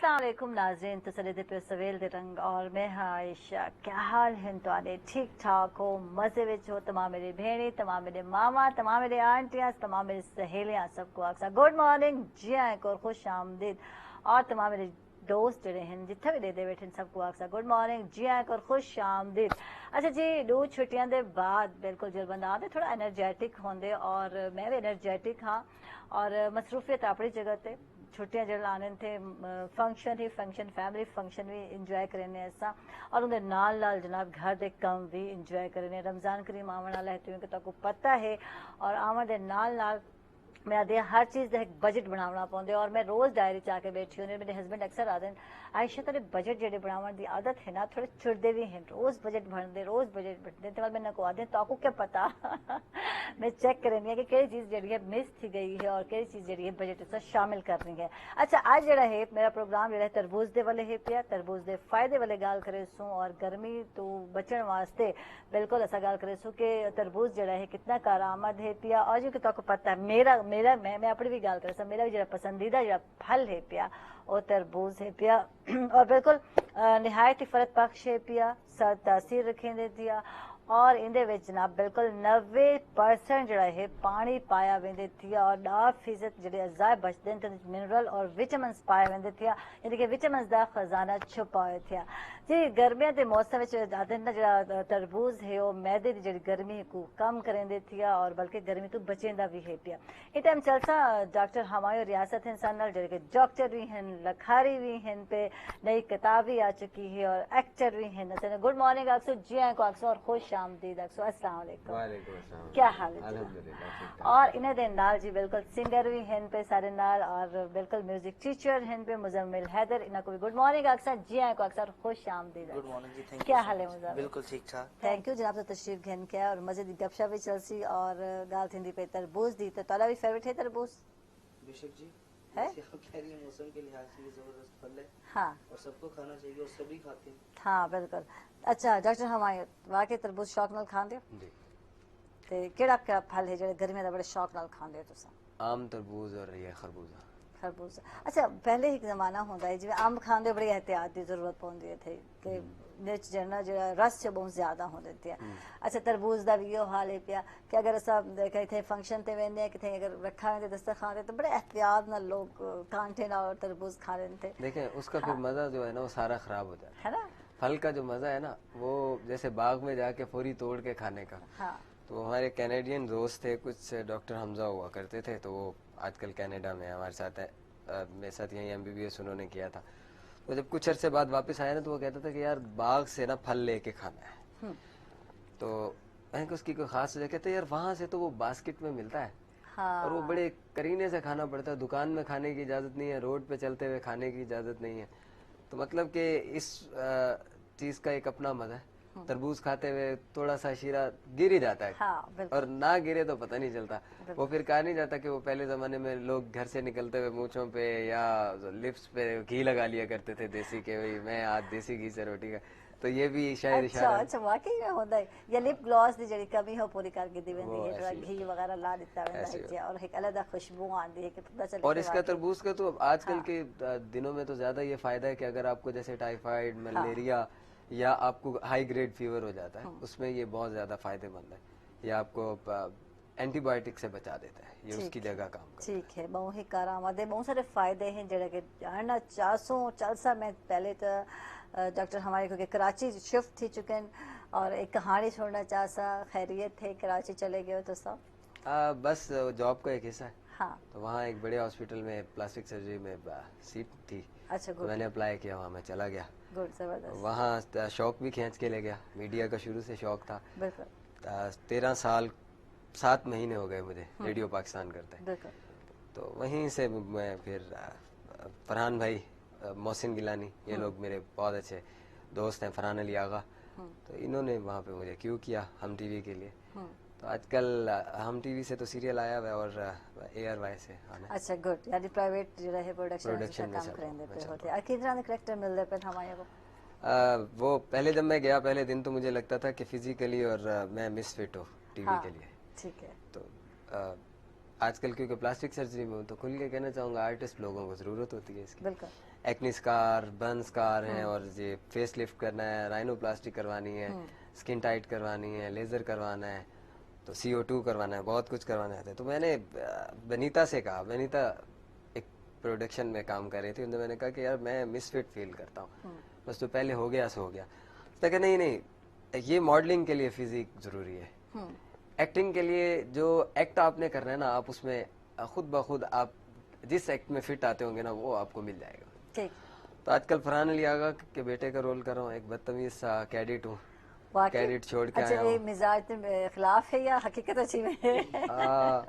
अस्सलाम वालेकुम नाज़रीन, तो सलेदे पे सवेल दे रंग और मैं आयशा। क्या हाल है तुआरे? ठीक ठाक हो, मज़े विच हो? तमाम मेरे भेणी, तमाम मेरे मामा, तमाम मेरे आंटियां, तमाम मेरी सहेलियां, सबको आखसा गुड मॉर्निंग, जी आए और खुश आमदीद। और तमाम मेरे दोस्त जड़े हैं जिथे भी दे बैठे सबको आखसा गुड मॉर्निंग, जी आए और खुश आमदीद। अच्छा जी, दो छुट्टियां दे बाद बिल्कुल जो बंदा आते थोड़ा एनर्जेटिक होंदे और मैं भी एनर्जेटिक हाँ और मसरूफियत अपनी जगह ते छुट्टियां जड़ आने थे फंक्शन ही फंक्शन फैमिली फंक्शन भी इंजॉय करने ऐसा और उन्हें नाल नाल जनाब घर दे कम भी इंजॉय करने रमज़ान करीम आवन वाला है तो आपको पता है और आवन दे नाल नाल मेरा दे हर चीज़ का एक बजट बनाना पौंदे और मैं रोज़ डायरी चा के बैठी हूँ मेरे हस्बैंड अक्सर आते हैं आयशा तेरे बजट जेडे बनावन की आदत है ना थोड़े चुड़ते भी हैं रोज़ बजट बनते रोज़ बजट बनते तो मैं को आदे तो आपको क्या पता मैं चेक करनी है कि कई चीज़ जी है मिस थी गई है और कई चीज़ जी है बजट से शामिल करनी है। अच्छा आज जरा है मेरा प्रोग्राम जरा तरबूज दे वाले है पिया तरबूज दे फायदे वाले गाल करे सू और गर्मी तो बचण वास्ते बिल्कुल ऐसा गाल करे सू कि तरबूज जरा है कितना कारआमद है पिया और जो कि तो पता है मेरा मेरा मैं अपनी भी गाल करे मेरा भी जरा पसंदीदा जरा फल है पिया और तरबूज है पिया और बिल्कुल निहायत ही फर्क बख्श है पिया सर तासीर रखें दे दिया और इंदे विच जनाब बिल्कुल 90% जड़ा है पानी पाया वेंदे थिया और 10% जड़े अज़ाय बचते हैं मिनरल और विटामिन्स पाया वेंदे थिया यानी कि विटामिन्स दा खजाना छुपाए थिया जी। गर्मियों के मौसम विच ना जड़ा तरबूज है वो मैदे दी जड़ी गर्मी को कम करेंदे थिया और बल्कि गर्मी तो बचेंदा भी है पिया। इस टाइम चलसा डॉक्टर हमायूं रियासत इंसान नाल जड़े डॉक्टर भी हैं लखारी भी हैं पे नई किताब भी आ चुकी है और एक्टर भी हैं। गुड मॉर्निंग अक्सर जी आए को अक्सर और खुश आमदीद अक्सर अस्सलाम वालेकुम क्या हाल है और इन्हें दिन नाल जी बिल्कुल सिंगर भी हैं पे सारे नाल और बिल्कुल म्यूजिक टीचर हैं पे मुजम्मिल हैदर इन्हें को भी गुड मॉर्निंग अक्सर जी आए को अक्सर खुश आमदीद। गुड मॉर्निंग जी, थैंक क्या यू हाल है मुजम्मिल? बिल्कुल ठीक ठाक थैंक यू जनाब से तशरीफ घेन के और मजे दी गपशप भी चलसी और गाल थी पे तरबूज दी तो ताला भी फेवरेट है तरबूज बेशक जी है आप कह रही हैं मौसम के लिहाज से ये जबरदस्त फल है हाँ और सबको खाना चाहिए और सभी खाते हैं। हाँ बिल्कुल। अच्छा डॉक्टर हमायूं वाकई तरबूज शौक नाल खांदे हो जी ते केड़ा फल है जेड़े गर्मियों दा बड़े शौक नाल खांदे हो तुसा? आम तरबूज और ये खरबूजा खरबूजा। अच्छा पहले एक जमाना होंदा है जिवें अंब खांदे बड़ी एहतियात दी जरूरत पौंदी है थे कि निच जरना जो रस च बहुत ज्यादा होंदे थे। अच्छा तरबूज दा भी यो हाल है पिया कि अगर असा कहीं फंक्शन ते वेंदे किथे अगर रखा है दस्तरखान ते तो बड़े एहतियात नाल लोग कांटे ना और तरबूज खा लेते थे देखें उसका फिर मज़ा जो है ना वो सारा ख़राब हो जाता है ना। फल का जो मज़ा है ना वो जैसे बाग में जाके फौरी तोड़ के खाने का। हाँ तो हमारे कैनेडियन दोस्त थे कुछ डॉक्टर हमजा हुआ करते थे तो वो आजकल कनाडा में हमारे साथ है मेरे साथ यहीं MBBS उन्होंने किया था। तो जब कुछ अरसे बाद वापस आया ना तो वो कहता था कि यार बाग से ना फल लेके खाना है। तो मैंने कहा उसकी कोई खास वजह कहते यार वहाँ से तो वो बास्केट में मिलता है हाँ और वो बड़े करीने से खाना पड़ता है दुकान में खाने की इजाज़त नहीं है रोड पे चलते हुए खाने की इजाज़त नहीं है। तो मतलब कि इस चीज़ का एक अपना मज़ा है। तरबूज खाते हुए थोड़ा सा शीरा गिर ही जाता है हाँ और ना गिरे तो पता नहीं चलता। वो फिर कहा नहीं जाता कि वो पहले जमाने में लोग घर से निकलते हुए मूंछों पे या लिप्स पे घी लगा लिया करते थे देसी के भाई मैं आज देसी घी से रोटी का। तो ये भी शायद अच्छा इशारा अच्छा वाकई में होंदा है या लिप ग्लॉस दी जड़ी कमी हो पूरी करके दी वेंदी वो है थोड़ा ऐसी घी वगैरह ला दिता वेंदा ऐसी है और एक अलग खुशबू आंदी है कि पता चले और कि इसका वाकई तरबूज का तो आजकल के दिनों में तो ज्यादा ये फायदा है कि अगर आपको जैसे टाइफाइड मलेरिया या आपको हाई ग्रेड फीवर हो जाता है उसमें ये बहुत ज्यादा फायदेमंद है। ये आपको एंटीबायोटिक से बचा देता है ये उसकी जगह काम करता ठीक है बहुत ही कारआमद है बहुत सारे फायदे हैं जड़े के जानना चासों चलसा में पहले तो डॉक्टर हमारे को कराची शिफ्ट थी चुके हैं और एक कहानी छोड़ना चाहसा खैरियत थे कराची चले गए तो सब बस जॉब का एक हिस्सा है। हाँ तो वहाँ एक बड़े हॉस्पिटल में प्लास्टिक सर्जरी में सीट थी। अच्छा तो मैंने अप्लाई किया वहाँ मैं चला गया। गुड जबरदस्त वहाँ शौक भी खींच के ले गया मीडिया का शुरू से शौक था। बिल्कुल 13 साल 7 महीने हो गए मुझे रेडियो पाकिस्तान करते। बिल्कुल तो वहीं से मैं फिर फरहान भाई मोहसिन गिलानी ये लोग मेरे बहुत अच्छे दोस्त हैं फरहान अली आगा। तो इन्होंने वहाँ पे मुझे क्यों किया हम टीवी के लिए। तो आजकल हम टीवी से तो सीरियल आया हुआ है और ARY से आना। अच्छा गुड यानी प्राइवेट जो है प्रोडक्शन में काम करेंदे पे होते हैं किस तरह के कैरेक्टर मिलते पे हमारे को वो पहले जब मैं गया पहले दिन तो मुझे लगता था कि फिजिकली और मैं मिसफिट हो टीवी के लिए। ठीक है तो आजकल क्योंकि प्लास्टिक सर्जरी में हूँ तो खुल के कहना चाहूंगा आर्टिस्ट लोगों को जरूरत होती है इसकी। बिल्कुल। एक्नी स्कार, बर्न स्कार हैं और ये फेस लिफ्ट करना है, राइनोप्लास्टी करवानी है, स्किन टाइट करवानी है, लेजर करवाना है, तो CO2 करवाना है, बहुत कुछ करवाना है। तो मैंने बनीता से कहा, बनीता एक प्रोडक्शन में काम कर रही थी, उन्होंने मैंने कहा कि यार मैं मिसफिट फील करता हूँ, बस तो पहले हो गया सो हो गया। उसने कहा नहीं नहीं, ये मॉडलिंग के लिए फिजिक जरूरी है, एक्टिंग के लिए जो एक्ट आपने करना है ना, आप उसमें खुद ब खुद आप जिस एक्ट में फिट आते होंगे ना वो आपको मिल जाएगा। ठीक। तो आजकल फरहान अली आगा के बेटे का रोल कर रहा हूँ, एक बदतमीज सा कैडेट हूँ, वाकई? कैडेट छोड़ के अच्छा, आया ये हूँ। मिजाज के खिलाफ है या हकीकत अच्छी में है? आ,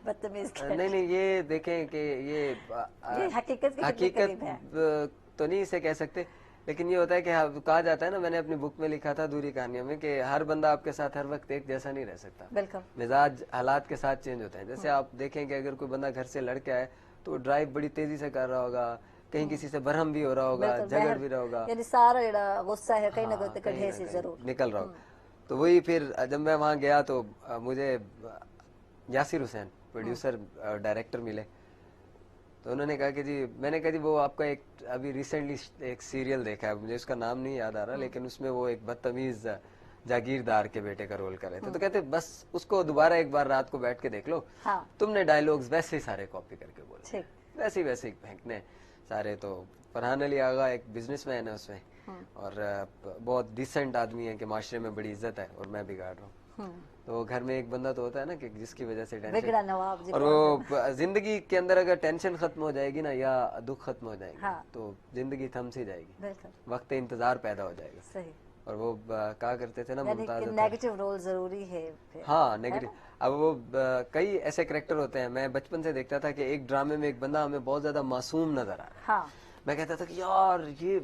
बदतमीज नहीं नहीं, ये देखें कि ये हकीकत के कितने हकीकत करीब है? तो नहीं इसे कह सकते, लेकिन ये होता है कि कहा जाता है ना, मैंने अपनी बुक में लिखा था दूरी कहानियों में कि हर बंदा आपके साथ हर वक्त एक जैसा नहीं रह सकता। बिल्कुल। मिजाज हालात के साथ चेंज होते हैं। जैसे आप देखें कि अगर कोई बंदा घर से लड़के आए तो ड्राइव बड़ी तेजी से कर रहा होगा, कहीं किसी से बरहम भी हो रहा होगा, बिल्कुल, झगड़ भी रहा होगा, यानी सारा ਜਿਹੜਾ गुस्सा है कहीं ना हाँ, कहीं कहीं कढ़े ना से कहीं जरूर निकल रहा होगा। तो वही फिर जब मैं वहां गया तो मुझे यासिर हुसैन प्रोड्यूसर डायरेक्टर मिले, तो उन्होंने कहा कि जी, मैंने कहा जी वो आपका एक अभी रिसेंटली एक सीरियल देखा है, मुझे उसका नाम नहीं याद आ रहा, लेकिन उसमें वो एक बदतमीज जागीरदार के बेटे का रोल कर रहे थे। तो कहते बस उसको दोबारा एक बार रात को बैठ के देख लो, हाँ। तुमने डायलॉग्स वैसे ही सारे कॉपी करके बोलो, ठीक। वैसे ही फेंकने सारे। तो फरहान अली आगा एक बिजनेसमैन है उसमें, और बहुत डिसेंट आदमी है कि माशरे में बड़ी इज्जत है, और मैं बिगाड़ रहा हूँ। तो घर में एक बंदा तो होता है ना कि जिसकी वजह से बिगड़ा नवाब जी और वो जिंदगी के अंदर अगर टेंशन खत्म हो जाएगी ना या दुख खत्म हो जाएगी, हाँ। तो जिंदगी थम सी जाएगी, बिल्कुल वक्त इंतजार पैदा हो जाएगा। सही। और वो कहा करते थे ना मुमताज, नेगेटिव रोल जरूरी है फिर, हाँ नेगेटिव। अब वो कई ऐसे करेक्टर होते हैं, मैं बचपन से देखता था कि एक ड्रामे में एक बंदा हमें बहुत ज्यादा मासूम नजर आ रहा है। हाँ। मैं कहता था कि यार ये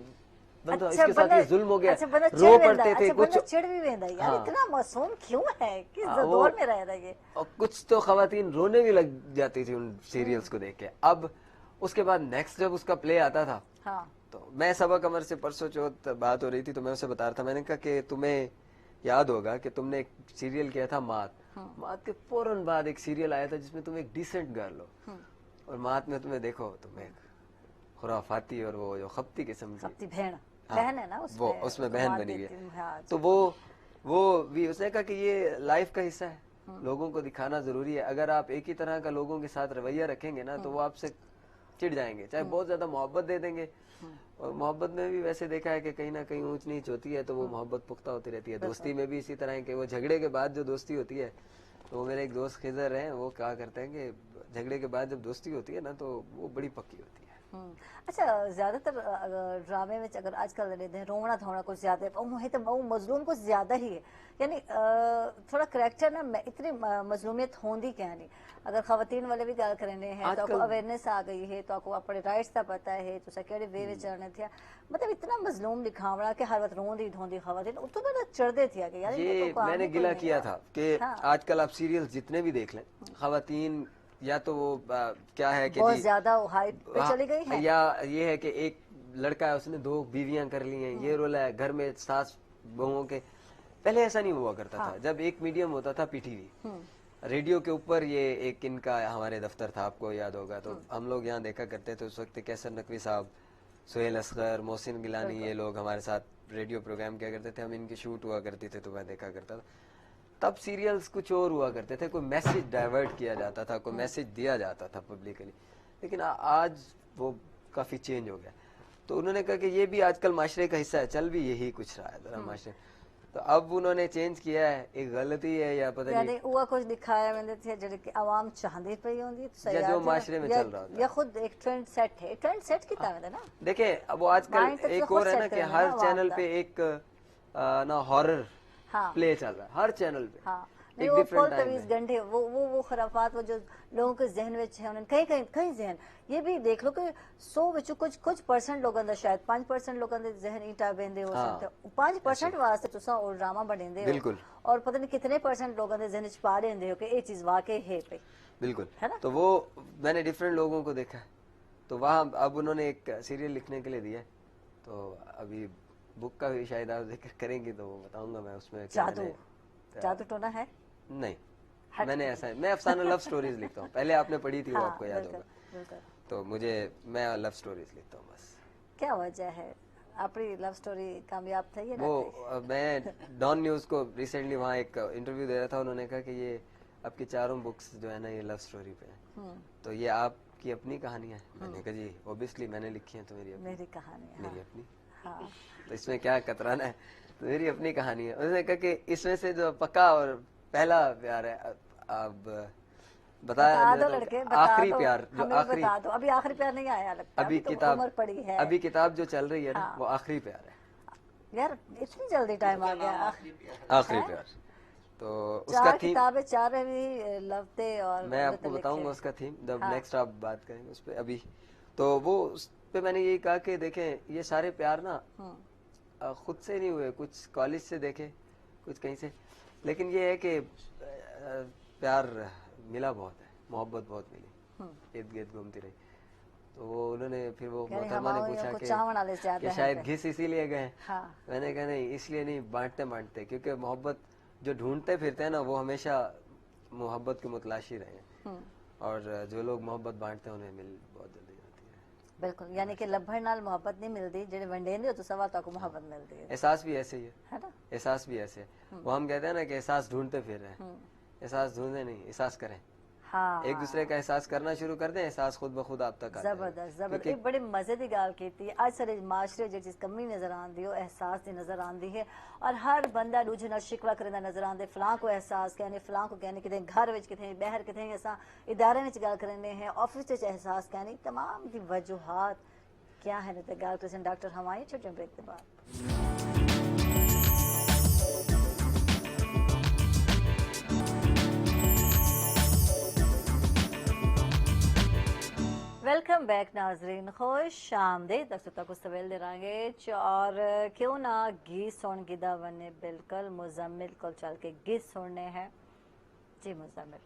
बंदा, अच्छा, इसके साथ ये जुल्म हो गया, अच्छा, बंदा रो पड़ते थे अच्छा, कुछ। बंदा चिढ़ भी वेंदा यार, हाँ। इतना मासूम क्यों है, किस हाँ, दौर में रह रहा है ये? और कुछ तो खवातीन रोने भी लग जाती थी उन सीरियल्स को देख के। अब उसके बाद नेक्स्ट जब उसका प्ले आता था, हाँ। तो मैं सबा कमर से परसों चौथ बात हो रही थी, तो मैं उसे बता रहा था, मैंने कहा कि तुम्हें याद होगा कि तुमने एक सीरियल किया था मात, मात के फौरन बाद एक सीरियल आया था जिसमें तुम एक डिसेंट गर्ल हो, और मात में तुम्हें देखो तुम एक खुराफाती और वो जो खपती किस्म की खपती बहन, हाँ, बहन है ना वो उसमें बहन मार बनी हुई देती हूँ, है। हाँ, तो वो भी उसने कहा कि ये लाइफ का हिस्सा है, लोगों को दिखाना जरूरी है। अगर आप एक ही तरह का लोगों के साथ रवैया रखेंगे ना, तो वो आपसे चिढ़ जाएंगे, चाहे बहुत ज्यादा मोहब्बत दे देंगे। और मोहब्बत में भी वैसे देखा है कि कहीं ना कहीं ऊंच नीच होती है, तो वो मोहब्बत पुख्ता होती रहती है। दोस्ती में भी इसी तरह है कि वो झगड़े के बाद जो दोस्ती होती है, तो वो मेरे एक दोस्त खिजर हैं, वो कहा करते हैं कि झगड़े के बाद जब दोस्ती होती है ना, तो वो बड़ी पक्की होती है। अच्छा, ज्यादातर ड्रामे में अगर आजकल देते हैं रोना धोना कुछ ज्यादा है, है तो वो मजलूम कुछ ज्यादा ही है, यानी थोड़ा करैक्टर ना इतनी मजलूमियत होंदी क्या नहीं। अगर खवातीन वाले भी गल करने हैं तो आपको अवेयरनेस आ गई है, तो आपको अपने राइट्स का पता है, तो केड़े वे में चलने थे, मतलब इतना मजलूम दिखावना कि हर वक्त रोंदी धोंदी खवातीन उतो ना चढ़दे थे कि यार ये मैंने गिला किया था कि आजकल आप सीरियल्स जितने भी देख लें, खवातीन या तो वो क्या है कि बहुत ज्यादा हाइट पे चली गई है, या ये है कि एक लड़का है उसने 2 बीवियां कर ली हैं, ये रोल है घर में सास बहुओं के। पहले ऐसा नहीं हुआ करता था, जब एक मीडियम होता था PTV, रेडियो के ऊपर ये एक इनका हमारे दफ्तर था, आपको याद होगा, तो हम लोग यहाँ देखा करते थे उस वक्त। कैसर नकवी साहब, सोहेल असगर, मोहसिन गिलानी, ये लोग हमारे साथ रेडियो प्रोग्राम किया करते थे, हम इनकी शूट हुआ करती थे, तो मैं देखा करता था। तब सीरियल्स कुछ और हुआ करते थे, कोई मैसेज डाइवर्ट किया जाता था, कोई मैसेज दिया जाता था पब्लिकली, लेकिन आज वो काफी चेंज हो गया। तो उन्होंने कहा कि ये भी आजकल माशरे का हिस्सा है, चल भी यही कुछ रहा है जरा माशरे। तो अब उन्होंने चेंज किया है, एक गलती है या पता नहीं, यानी वो कुछ दिखाया मैंने थे जो कि आवाम चाहती पई होंदी, या जो माशरे में चल रहा होता है, या खुद एक ट्रेंड सेट है, ट्रेंड सेट की तरह है ना। देखें अब वो आजकल एक और है ना कि हर चैनल पे एक ना हॉरर प्ले चल रहा है, हर चैनल पे। हाँ, नहीं वो फुल तवीज गंढे, वो खराफात, वो जो लोगों के जहन में है, उन्हें कहीं जहन ये भी देख लो कि 100 विच कुछ परसेंट लोगों दा शायद 5% लोगों दे जहन ईटा बेंदे हो सकते, 5% वास्ते तुसा और ड्रामा बनेंदे हो, और पता नहीं कितने % लोगों दे जहन च पा देंदे हो कि ये चीज वाकई है पे। बिल्कुल है ना। तो वो मैंने डिफरेंट लोगों को देखा है, तो वहाँ अब उन्होंने एक सीरियल लिखने के लिए दिया, तो अभी बुक का भी शायद आप जिक्र करेंगे तो बताऊंगा मैं उसमें। जादू टोना है नहीं, मैंने ऐसा मैं अफसाना लव स्टोरीज लिखता हूँ, पहले आपने पढ़ी थी वो हाँ, आपको याद बिल्कुल, होगा। बिल्कुल। तो मैं लव स्टोरीज लिखता हूँ बस। क्या वजह है आपकी लव स्टोरी कामयाब थी या ना वो थी? मैं डॉन न्यूज को रिसेंटली वहाँ एक इंटरव्यू दे रहा था, उन्होंने कहा कि ये आपकी चारों बुक्स जो है ना ये लव स्टोरी पे है, तो ये आपकी अपनी कहानियां हैं। मैंने कहा जी ऑब्वियसली मैंने लिखी है, तो मेरी अपनी मेरी कहानी, मेरी अपनी, हाँ, तो इसमें क्या कतराना है, तो मेरी अपनी कहानी है। उसने कहा कि इसमें से जो पक्का और पहला प्यार है, अब बताया बता मैं दो तो लड़के, बता आखिरी दो, प्यार जो हमें भी आखिरी बता दो। अभी आखिरी प्यार नहीं आया लगता, अभी तो किताब उम्र पड़ी है। अभी किताब जो चल रही है ना हाँ। वो आखिरी प्यार है, यार इतनी जल्दी टाइम आ गया। आखिरी प्यार। तो उसका चार थीम किताबें, चार भी लवते और मैं अमृत आपको लिखे। बताऊंगा उसका थीम जब हाँ। नेक्स्ट आप बात करेंगे उस पे। अभी तो वो उस पे मैंने यही कहा कि देखें ये सारे प्यार ना खुद से नहीं हुए, कुछ कॉलेज से देखे, कुछ कहीं से, लेकिन ये है कि प्यार मिला बहुत है, मोहब्बत बहुत मिली, इर्द गिर्द घूमती रही। तो वो उन्होंने फिर वो मोहतरमा ने पूछा कि शायद घिस इसीलिए गए। हाँ। मैंने कहा नहीं, इसलिए नहीं, बांटते बांटते, क्योंकि मोहब्बत जो ढूंढते फिरते हैं ना वो हमेशा मोहब्बत के मुतलाशी रहे हैं, और जो लोग मोहब्बत बांटते हैं उन्हें मिल बहुत जल्दी जाती है। बिल्कुल, यानी कि लभण नाल मोहब्बत नहीं मिलती, जेडे वंडेंदे हो तो सवा तक मोहब्बत मिलती है। एहसास भी ऐसे ही है ना? एहसास भी ऐसे है। वो हम कहते हैं ना कि एहसास ढूंढते फिर रहे हैं, एहसास ढूंढे नहीं, एहसास करें। हाँ, एक दूसरे का एहसास करना शुरू कर दें, एहसास खुद ब खुद आप तक आ जाएगा। जबरदस्त जबरदस्त। एक बड़ी मजे की गल की अज सारे माशरे जो चीज कमी नजर आती है एहसास की नजर आती है, और हर बंदा दूजे नाल शिकवा करदा नजर आंदे, फलां को एहसास कहने, फलां को कहने, किते घर विच किते बाहर किते असां इदारे विच गल करने हैं, ऑफिस विच एहसास कहने, तमाम दी वजूहात क्या है ते गल करन डॉक्टर हमारी छोटे ब्रेक के बाद। वेलकम बैक नाजरीन, खुश आमदीद। दर्शकों को सवेल दे रांगे और क्यों ना गीत सुन गिदा वने बिल्कुल मुजम्मिल को चल के गीत सुनने हैं। जी मुजम्मिल।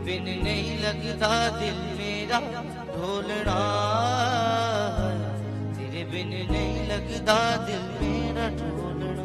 बिन नहीं लगता दिल मेरा ढोलना, तेरे बिन नहीं लगता दिल मेरा ढोलना।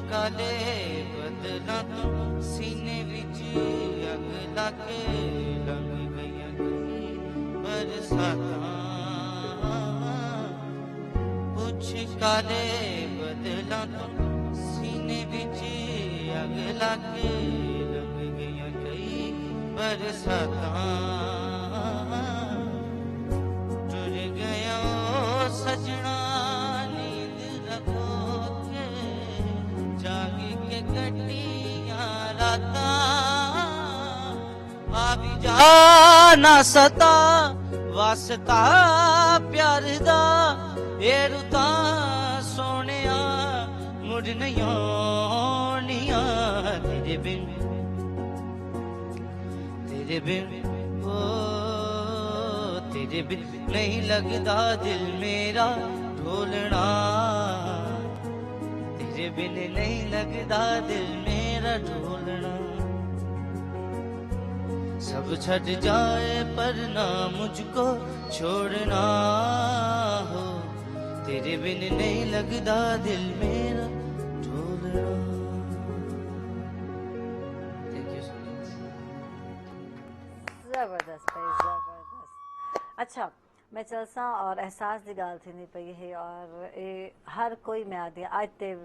काले बदला तो सीने विच अग लग लंघ गईयां कई बरसातां। कुछ काले बदला तो सीने विच अग लग लंघ गईयां कई बरसातां। टुर गया ओ सजना ना सता वास्ता प्यार दा ए रुता सोनिया मुड़ नहीं आनिया। तेरे बिन ओ तेरे बिन नहीं लगदा दिल मेरा ढोलना, तेरे बिन नहीं लगदा दिल मेरा ढोलना। सब छट जाए पर ना मुझको छोड़ना हो, तेरे बिन नहीं लगदा दिल मेरा ढोलना। Thank you so much. जबरदस्त भाई, जबरदस्त। अच्छा, मैं चलसा और एहसास की गल थी नहीं पई है, और ये हर कोई मैं आदि अज ते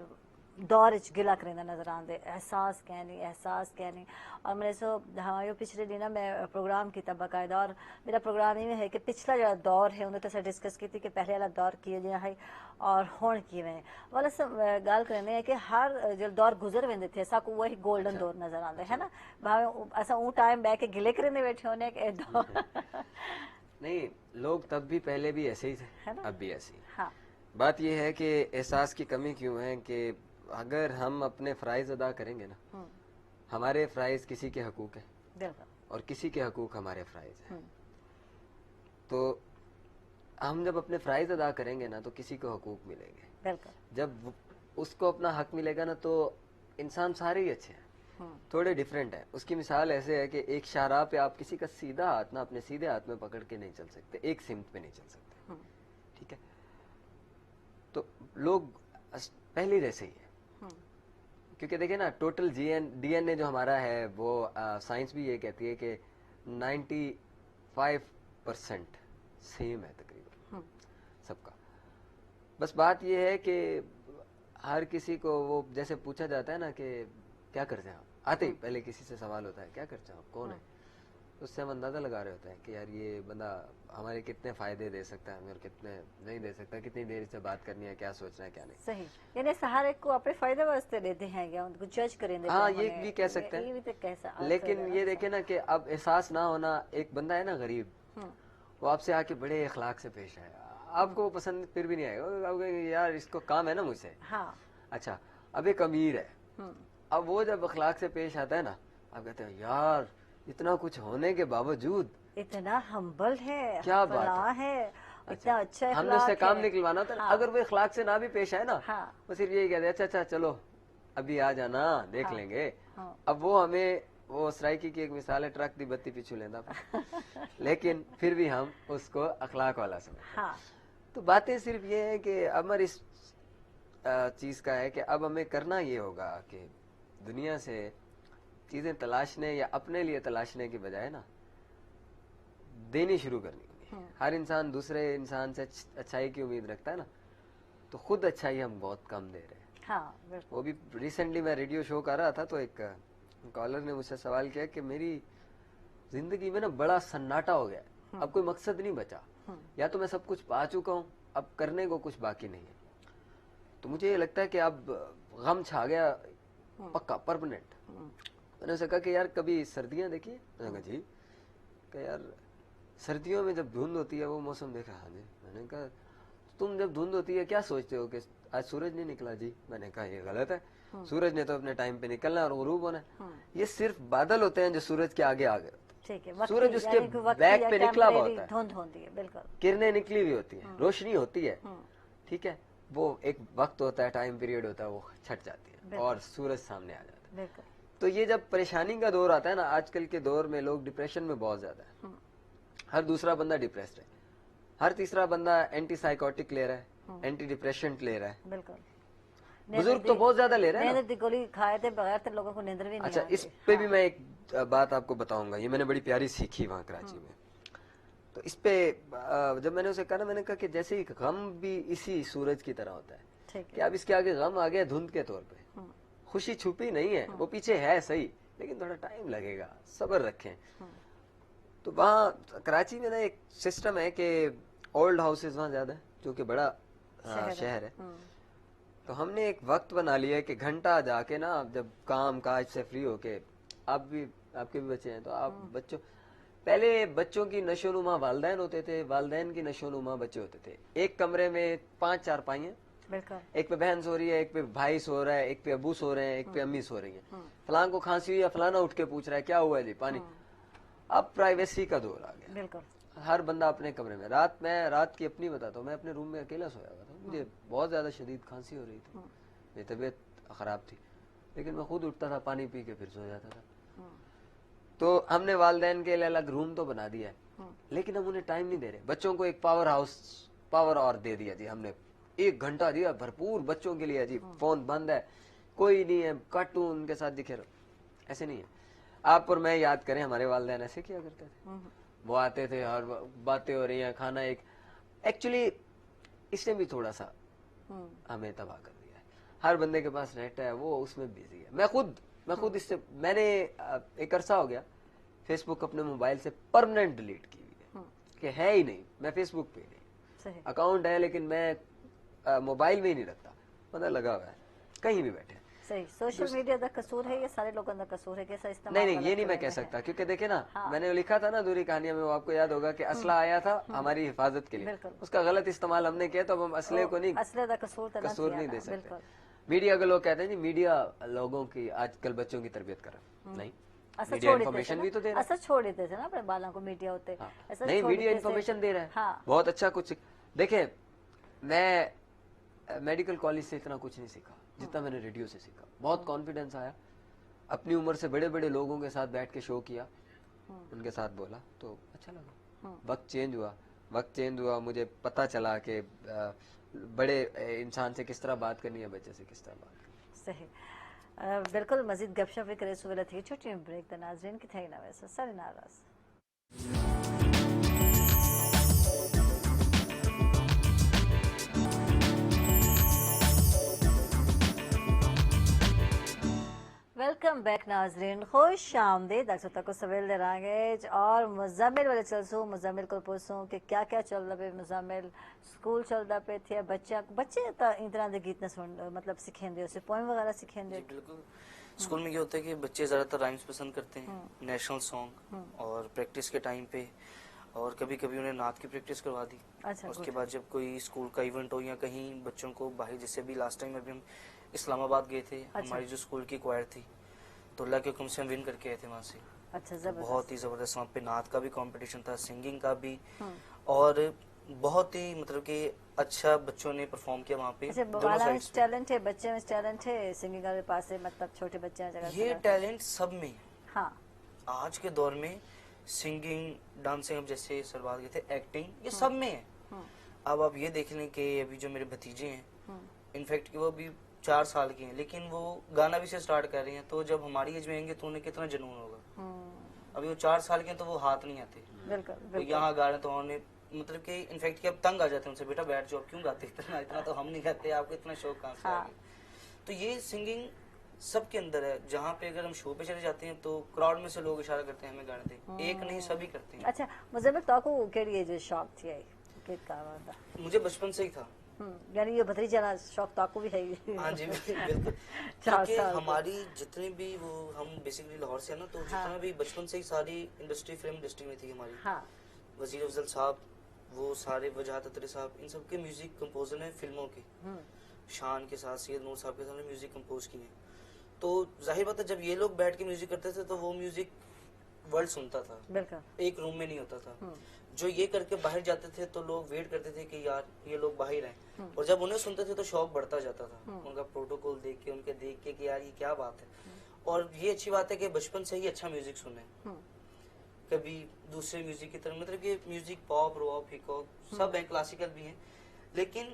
दौर च गिला करेंदा नजर आंदे, एहसास कहनी, एहसास कहनी। और मेरे सो हाँ यो पिछले दिन ना मैं प्रोग्राम किया बाकायदा, और मेरा प्रोग्राम इवें है कि पिछला जो दौर है उन्हें तो डिस्कस की थी कि पहले वाला दौर किए जिया है और हुण किवें वाला सब गल करेंदे हैं कि हर जो दौर गुजर वेंदे थे असा को वही गोल्डन दौर नजर आंदे है ना, भावे असा ऊ टाइम बह के गिले करेंदे बैठे होने कि दौर नहीं, लोग तब भी पहले भी ऐसे ही है थे, ना? अब भी ऐसे ही। हाँ बात यह है कि एहसास की कमी क्यों है कि अगर हम अपने फ़राइज़ अदा करेंगे ना, हमारे फ़राइज़ किसी के हकूक़ हैं बिल्कुल, और किसी के हकूक़ हमारे फ़राइज़ हैं। हम्म, तो हम जब अपने फ़राइज़ अदा करेंगे ना तो किसी को हकूक़ मिलेंगे। बिल्कुल, जब उसको अपना हक मिलेगा ना तो इंसान सारे ही अच्छे हैं, थोड़े डिफरेंट है। उसकी मिसाल ऐसे है कि एक शाहराह पे आप किसी का सीधा हाथ ना अपने सीधे हाथ में पकड़ के नहीं चल सकते, एक सिमत पे नहीं चल सकते, ठीक है? तो लोग पहले जैसे ही है, क्योंकि देखिए ना टोटल डीएनए जो हमारा है वो साइंस भी ये कहती है कि 95% सेम है तकरीबन सबका। बस बात ये है कि हर किसी को वो जैसे पूछा जाता है ना कि क्या करते हैं आप, आते ही पहले किसी से सवाल होता है क्या करते हैं आप, कौन है, तो उससे हम अंदाजा लगा रहे होते हैं कि यार ये बंदा हमारे कितने फायदे दे सकता है हमें और कितने नहीं दे सकता, कितनी देर से बात करनी है, क्या सोचना है क्या नहीं। सही, यानी हर एक को अपने फायदे वास्ते देते हैं या उनको जज करेंगे। हाँ ये भी कह सकते हैं, ये भी तो कैसा, लेकिन ये देखे ना कि अब एहसास ना होना, एक बंदा है ना गरीब, वो आपसे आके बड़े अखलाक से पेश आए, आपको पसंद फिर भी नहीं आएगा, आप कहेंगे यार इसको काम है ना मुझसे। हाँ अच्छा, अब एक अमीर है, अब वो जब अखलाक से पेश आता है ना, आप कहते हैं यार इतना कुछ होने के बावजूद इतना हम्बल है, क्या बात फलां है, इतना अच्छा हमने उससे अखलाक काम है। निकलवाना था। हाँ। अगर वो इखलाक से ना भी पेश आए ना, हाँ। वो सिर्फ यही कहते अच्छा अच्छा चलो अभी आ जाना देख हाँ। लेंगे। हाँ। अब वो हमें, वो सराइकी की एक मिसाल है, ट्रक दी बत्ती पिछू लेंदा लेकिन फिर भी हम उसको अखलाक वाला समझते। हाँ। तो बातें सिर्फ ये है कि अमर इस चीज का है कि अब हमें करना ये होगा कि दुनिया से चीजें तलाशने या अपने लिए तलाशने की बजाय ना देनी शुरू करनी होगी। हर इंसान दूसरे इंसान से अच्छाई की उम्मीद रखता है ना, तो खुद अच्छाई हम बहुत कम दे रहे हैं। हाँ बिल्कुल। वो भी रिसेंटली मैं रेडियो शो कर रहा था तो एक कॉलर ने मुझसे सवाल किया कि मेरी जिंदगी में ना बड़ा सन्नाटा हो गया, अब कोई मकसद नहीं बचा, या तो मैं सब कुछ पा चुका हूँ अब करने को कुछ बाकी नहीं है। तो मुझे ये लगता है कि अब गम छा गया पक्का, परमानेंट। मैंने उसे कहा कि यार कभी सर्दियां देखी? मैंने कहा जी। कि यार सर्दियों में जब धुंध होती है वो मौसम देखा? हाँ जी। मैंने कहा तुम जब धुंध होती है क्या सोचते हो कि आज सूरज नहीं निकला? जी। मैंने कहा ये गलत है, सूरज ने तो अपने टाइम पे निकलना है और गुरूब होना है। ये सिर्फ बादल होते हैं जो सूरज के आगे आ गए, ठीक है, सूरज उसके बैक पे निकला हुआ होता है, धुंध होती है, बिल्कुल किरणें निकली हुई होती है, रोशनी होती है, ठीक है, वो एक वक्त होता है, टाइम पीरियड होता है, वो छट जाती है और सूरज सामने आ जाता है। बिल्कुल। तो ये जब परेशानी का दौर आता है ना, आजकल के दौर में लोग डिप्रेशन में बहुत ज्यादा है, हर दूसरा बंदा डिप्रेस्ड है, हर तीसरा बंदा एंटी साइकोटिक ले रहा है, एंटी डिप्रेशन ले रहा है, बिल्कुल। बुजुर्ग तो बहुत ज्यादा ले रहे हैं नींद की गोली खाए थे बगैर तो लोगों को नींद भी नहीं अच्छा, आती। इस पे भी मैं एक बात आपको बताऊंगा, ये मैंने बड़ी प्यारी सीखी वहां कराची में। तो इस पे जब मैंने उसे कहा ना, मैंने कहा कि जैसे ही गम भी इसी सूरज की तरह होता है, ठीक कि अब इसके आगे गम आ गया धुंध के तौर पे, खुशी छुपी नहीं है, वो पीछे है सही, लेकिन थोड़ा टाइम लगेगा, सब्र रखें। तो वहाँ कराची में ना एक सिस्टम है कि ओल्ड हाउसेज वहाँ ज्यादा है, जो कि बड़ा शहर है। तो हमने एक वक्त बना लिया है कि घंटा जाके ना, जब काम काज से फ्री होके, आप भी, आपके भी बच्चे हैं तो आप बच्चों, पहले बच्चों की नशोनुमा वालदैन होते थे, वालदैन की नशोनुमा बच्चे होते थे, एक कमरे में 5 चारपाइयां, बिल्कुल, एक पे बहन सो रही है, एक पे भाई सो रहा है, एक पे अबू सो रहे हैं, एक पे अम्मी सो रही है, फलां को खांसी हुई है, फलाना उठ के पूछ रहा है क्या हुआ है जी, पानी। अब प्राइवेसी का दौर आ गया, बिल्कुल। हर बंदा अपने कमरे में। मैं रात की अपनी बताता हूँ, मैं अपने रूम में अकेला सोया हुआ था, मुझे बहुत ज्यादा शदीद खांसी हो रही थी, मेरी तबीयत खराब थी, लेकिन मैं खुद उठता था, पानी पी के फिर सो जाता था। तो हमने वालिदैन के लिए अलग रूम तो बना दिया है, लेकिन हम उन्हें टाइम नहीं दे रहे। बच्चों को एक पावर और दे दिया जी हमने, 1 घंटा दिया भरपूर बच्चों के लिए जी। फोन बंद है, कोई नहीं है, कार्टून के साथ दिखे रहो। ऐसे नहीं है। आप और मैं याद करें, हमारे वालिदैन ऐसे किया करते थे। वो आते थे और बातें हो रही हैं, खाना एक, एक्चुअली इसने भी थोड़ा सा हमें तबाह कर दिया है। हर बंदे के पास नेट है, वो उसमें बिजी है। मैं खुद इससे, मैंने एक अरसा हो गया फेसबुक अपने मोबाइल से परमानेंट डिलीट की हुई है कि है ही नहीं, मैं फेसबुक पे नहीं, अकाउंट है लेकिन मैं मोबाइल में ही नहीं रखता, पता लगा हुआ है कहीं भी बैठे। सही, सोशल मीडिया का कसूर है या सारे लोगों का कसूर है? कैसा इस्तेमाल? नहीं, ये नहीं मैं कह सकता, क्योंकि देखे ना, मैंने लिखा था ना अधूरी कहानियां में, वो आपको याद होगा कि असला आया था हमारी हिफाजत के लिए, उसका गलत इस्तेमाल हमने किया, तो अब हम असले को नहीं, असले का कसूर नहीं दे सकते। मीडिया के लोग कहते हैं जी मीडिया लोगों की, आजकल बच्चों की तरबियत कर रहा है, नहीं, मीडिया इन्फॉर्मेशन भी तो दे रहा है। असर छोड़ देते थे ना अपने बालों को मीडिया होते, नहीं, मीडिया इन्फॉर्मेशन दे रहा है, बहुत अच्छा कुछ। देखे, मैं मेडिकल कॉलेज से इतना कुछ नहीं सीखा जितना मैंने रेडियो से सीखा। बहुत कॉन्फिडेंस आया, अपनी उम्र से बड़े बड़े लोगों के साथ बैठ के शो किया, उनके साथ बोला तो अच्छा लगा। वक्त चेंज हुआ, मुझे पता चला कि बड़े इंसान से किस तरह बात करनी है, बच्चे से किस तरह बात करनी। सही, बिल्कुल। मजीद गपशप भी करे सुविधा थी, छोटी ब्रेक द नाज़रीन की थे ना वैसे सारे नाराज। वेलकम बैक नाजरीन, खुश आमदीद। डॉक्टर को सवेल दे रहे और मुजम्मिल वाले चलसूँ, मुजम्मिल को पूछूँ कि क्या क्या चल रहा है। मुजम्मिल स्कूल चलता पे थे, बच्चे तो इन तरह के गीत न सुन, मतलब सीखेंगे उसे, पोइम वगैरह सीखेंगे। बिल्कुल, स्कूल में ये होता है कि बच्चे ज़्यादातर राइम्स पसंद करते हैं, नेशनल सॉन्ग, और प्रैक्टिस के टाइम पे, और कभी कभी उन्हें नात की प्रैक्टिस करवा दी। अच्छा, उसके बाद जब कोई स्कूल का इवेंट हो या कहीं बच्चों को बाहर, जैसे भी लास्ट टाइम अभी हम इस्लामाबाद गए थे, हमारी जो स्कूल की क्वायर थी, तो अल्लाह के हुक्म से हम विन करके आए थे वहाँ से। अच्छा, तो बहुत ही ज़बरदस्त वहाँ पे नात का भी कंपटीशन था, सिंगिंग का भी, और बहुत ही मतलब कि अच्छा बच्चों ने परफॉर्म किया वहाँ पे। टैलेंट है, बच्चे में टैलेंट है सिंगिंग के पास है, मतलब छोटे बच्चे जगह ये टैलेंट सब में। हाँ, आज के दौर में सिंगिंग, डांसिंग, अब जैसे सर बात कहते हैं, एक्टिंग, ये सब में है। अब आप ये देख लें कि अभी जो मेरे भतीजे हैं, इनफैक्ट कि वो अभी 4 साल के हैं, लेकिन वो गाना भी से स्टार्ट कर रहे हैं। तो जब हमारी एज में आएंगे तो उन्हें कितना जुनून होगा। अभी वो 4 साल के हैं तो वो हाथ नहीं आते, तो यहाँ गा रहे तो उन्हें मतलब कि इनफैक्ट कि अब तंग आ जाते हैं उनसे, बेटा बैठ जाओ, क्यों गाते इतना तो हम नहीं गाते, आपको इतना शौक कहाँ से आ गया। तो ये सिंगिंग सबके अंदर है। जहाँ पे अगर हम शो पे चले जाते हैं तो क्राउड में से लोग इशारा करते हैं हमें गाने दे, एक नहीं सभी करते हैं। अच्छा, मुझे तो केड़ी जो शौक थी गीत का वादा? मुझे बचपन से ही था, यानी ये भतीजा ना शौक तो भी है। हाँ जी बिल्कुल। क्योंकि हमारी जितनी भी वो, हम बेसिकली लाहौर से है ना, तो जितना भी बचपन से ही सारी इंडस्ट्री, फिल्म इंडस्ट्री में थी हमारी। हाँ। वजीर अफजल साहब, वो सारे वजाहत अतरी साहब, इन सब के म्यूजिक कंपोजर हैं फिल्मों के। शान के साथ सैयद नूर साहब के साथ म्यूजिक कंपोज किए। तो जाहिर बात है जब ये लोग बैठ के म्यूजिक करते थे तो वो म्यूजिक वर्ल्ड सुनता था, एक रूम में नहीं होता था। जो ये करके बाहर जाते थे तो लोग वेट करते थे कि यार ये लोग बाहर आए, और जब उन्हें सुनते थे तो शौक बढ़ता जाता था उनका प्रोटोकॉल देख के, उनके देख के कि यार ये क्या बात है। और ये अच्छी बात है कि बचपन से ही अच्छा म्यूजिक सुने, कभी दूसरे म्यूजिक की तरह, मतलब कि music pop, rock, hip hop सब है, क्लासिकल भी है, लेकिन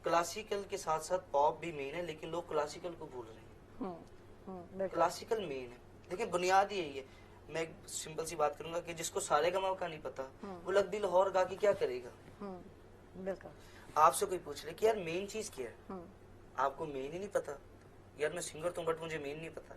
क्लासिकल के साथ साथ पॉप भी मेन है, लेकिन लोग क्लासिकल को भूल रहे हैं। क्लासिकल मेन है, लेकिन बुनियाद यही है। मैं एक सिंपल सी बात करूंगा कि जिसको सारे गमाओं का नहीं पता, वो लगदी लाहौर गा के क्या करेगा। आपसे कोई पूछ ले कि यार मेन चीज क्या है, आपको मेन ही नहीं पता। यार मैं सिंगर तो, बट मुझे मेन नहीं पता।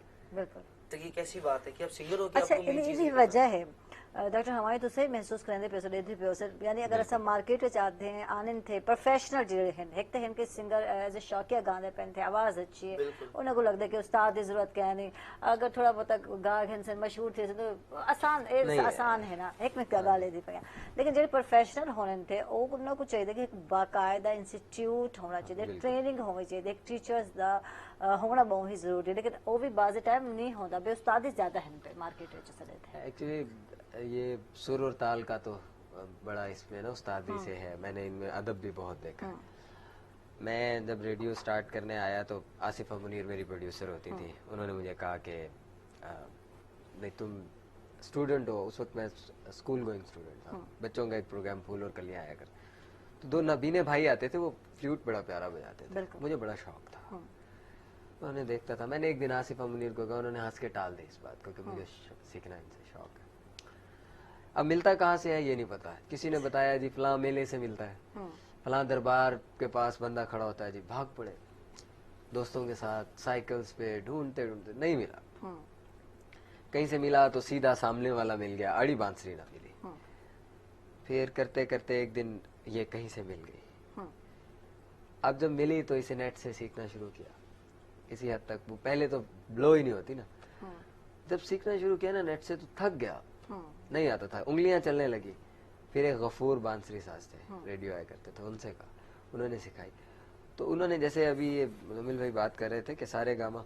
तो ये कैसी बात है कि आप सिंगर हो के आपको मेन चीज नहीं पता। वजह है डॉक्टर हमारे तो सही महसूस करेंगे पे लेते पे सर, यानी अगर अस मार्केट में आते हैं आने थे प्रोफेशनल जेड़े हैं, एक तो इनके सिंगर एज ए शौकिया गाने पे थे, आवाज अच्छी है, उन्हें को लगता है कि उस्ताद की जरूरत क्या नहीं, अगर थोड़ा बहुत गा से मशहूर थे तो आसान है ना, एक में क्या गा लेती पे। लेकिन जो प्रोफेशनल होने थे उन्होंने को चाहिए कि बाकायदा इंस्टीट्यूट होना चाहिए, ट्रेनिंग होनी चाहिए, एक टीचर्स का होना बहुत ही जरूरी है, लेकिन वो भी बाज़ टाइम नहीं होता, बे उस्ताद ज्यादा है पे मार्केट में चले थे। एक्चुअली ये सुर और ताल का तो बड़ा इसमें ना उस्तादी से है, मैंने इनमें अदब भी बहुत देखा है। मैं जब रेडियो स्टार्ट करने आया तो आसिफा मुनीर मेरी प्रोड्यूसर होती थी, उन्होंने मुझे कहा कि नहीं तुम स्टूडेंट हो, उस वक्त मैं स्कूल गोइंग स्टूडेंट था, बच्चों का एक प्रोग्राम फूल और कलियां आया कर, तो दो नबीने भाई आते थे, वो फ्लूट बड़ा प्यारा बजाते थे, मुझे बड़ा शौक था, मैं उन्हें देखता था। मैंने एक दिन आसिफा मुनीर को कहा, उन्होंने हंस के टाल दी इस बात को कि मुझे सीखना इनसे शौक है। अब मिलता कहाँ से है ये नहीं पता है, किसी ने बताया जी फलां मेले से मिलता है, फलां दरबार के पास बंदा खड़ा होता है जी, भाग पड़े दोस्तों के साथ साइकिल्स पे, ढूंढते ढूंढते नहीं मिला, कहीं से मिला तो सीधा सामने वाला मिल गया, अड़ी बांसुरी ना मिली, फिर करते करते एक दिन ये कहीं से मिल गई। अब जब मिली तो इसे नेट से सीखना शुरू किया, इसी हद तक वो पहले तो ब्लो ही नहीं होती ना, जब सीखना शुरू किया ना नेट से तो थक गया, नहीं आता था, उंगलियां चलने लगी। फिर एक गफूर बांसुरी साज थे, रेडियो आया करते थे, उनसे कहा, उन्होंने सिखाई। तो उन्होंने जैसे अभी ये मुजम्मिल भाई बात कर रहे थे कि सारे गामा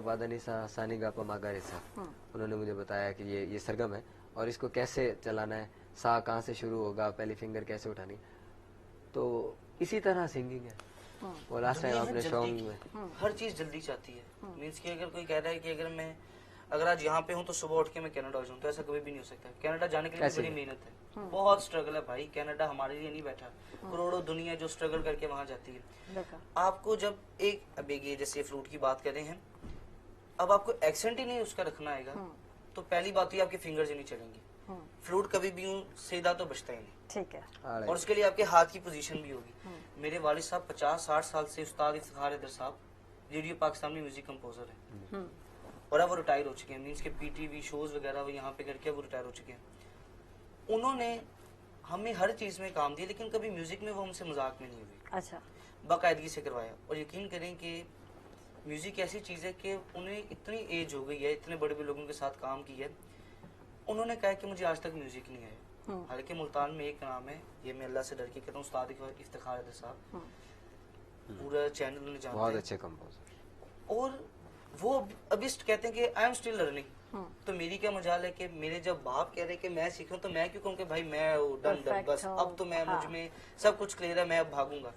पादा सा सानी गा पा मागा रे सा, उन्होंने मुझे बताया कि ये सरगम है और इसको कैसे चलाना है, सा कहाँ से शुरू होगा, पहली फिंगर कैसे उठानी, तो इसी तरह सिंगिंग है। और लास्ट टाइम आपने सॉन्ग में हर चीज जल्दी चाहती है, मीन्स कि अगर कोई कह रहा है कि अगर आज यहाँ पे हूँ तो सुबह उठ के मैं कनाडा जाऊँ, तो ऐसा कभी भी नहीं हो सकता। कनाडा जाने के लिए बड़ी मेहनत है, बहुत स्ट्रगल है भाई, कनाडा हमारे लिए नहीं बैठा, करोड़ों दुनिया जो स्ट्रगल करके वहां जाती है। आपको जब अब ये जैसे फ्लूट की बात कर रहे हैं, अब आपको एक्सेंट ही नहीं उसका रखना आएगा, तो पहली बात ही आपकी फिंगर्स ही नहीं चलेंगी, फ्लूट कभी भी सीधा तो बचता ही नहीं, ठीक है, और उसके लिए आपके हाथ की पोजीशन भी होगी। मेरे वालिद साहब 50-60 साल से उस्ताद इफ्तिखार हैदर साहब रेडियो पाकिस्तान में म्यूजिक कंपोजर है, और अब वो रिटायर हो चुके हैं, मीन्स के पीटीवी शोज वगैरह वो यहाँ पे करके वो रिटायर हो चुके हैं। उन्होंने हमें हर चीज में काम दिया, लेकिन कभी म्यूजिक में वो हमसे मजाक में नहीं हुई, अच्छा, बाकायदगी से करवाया। और यकीन करें कि म्यूजिक ऐसी चीज है कि उन्हें इतनी एज हो गई है, इतने बड़े बड़े लोगों के साथ काम किया है, उन्होंने कहा कि मुझे आज तक म्यूजिक नहीं आया। हालांकि मुल्तान में एक नाम है, ये मैं अल्लाह से डर के कहता हूँ, उस्ताद इफ्तिखार हैदर साहब, पूरा चैनल उन्हें जानते हैं, बहुत अच्छे कंपोजर, और वो अभी कहते हैं कि आई एम स्टिल लर्निंग। तो मेरी क्या मजाल है कि मेरे जब बाप कह रहे कि मैं सीखूं, तो मैं क्यों कहूं कि भाई मैं डन बस अब तो मैं मुझ में सब कुछ क्लियर है, मैं अब भागूंगा,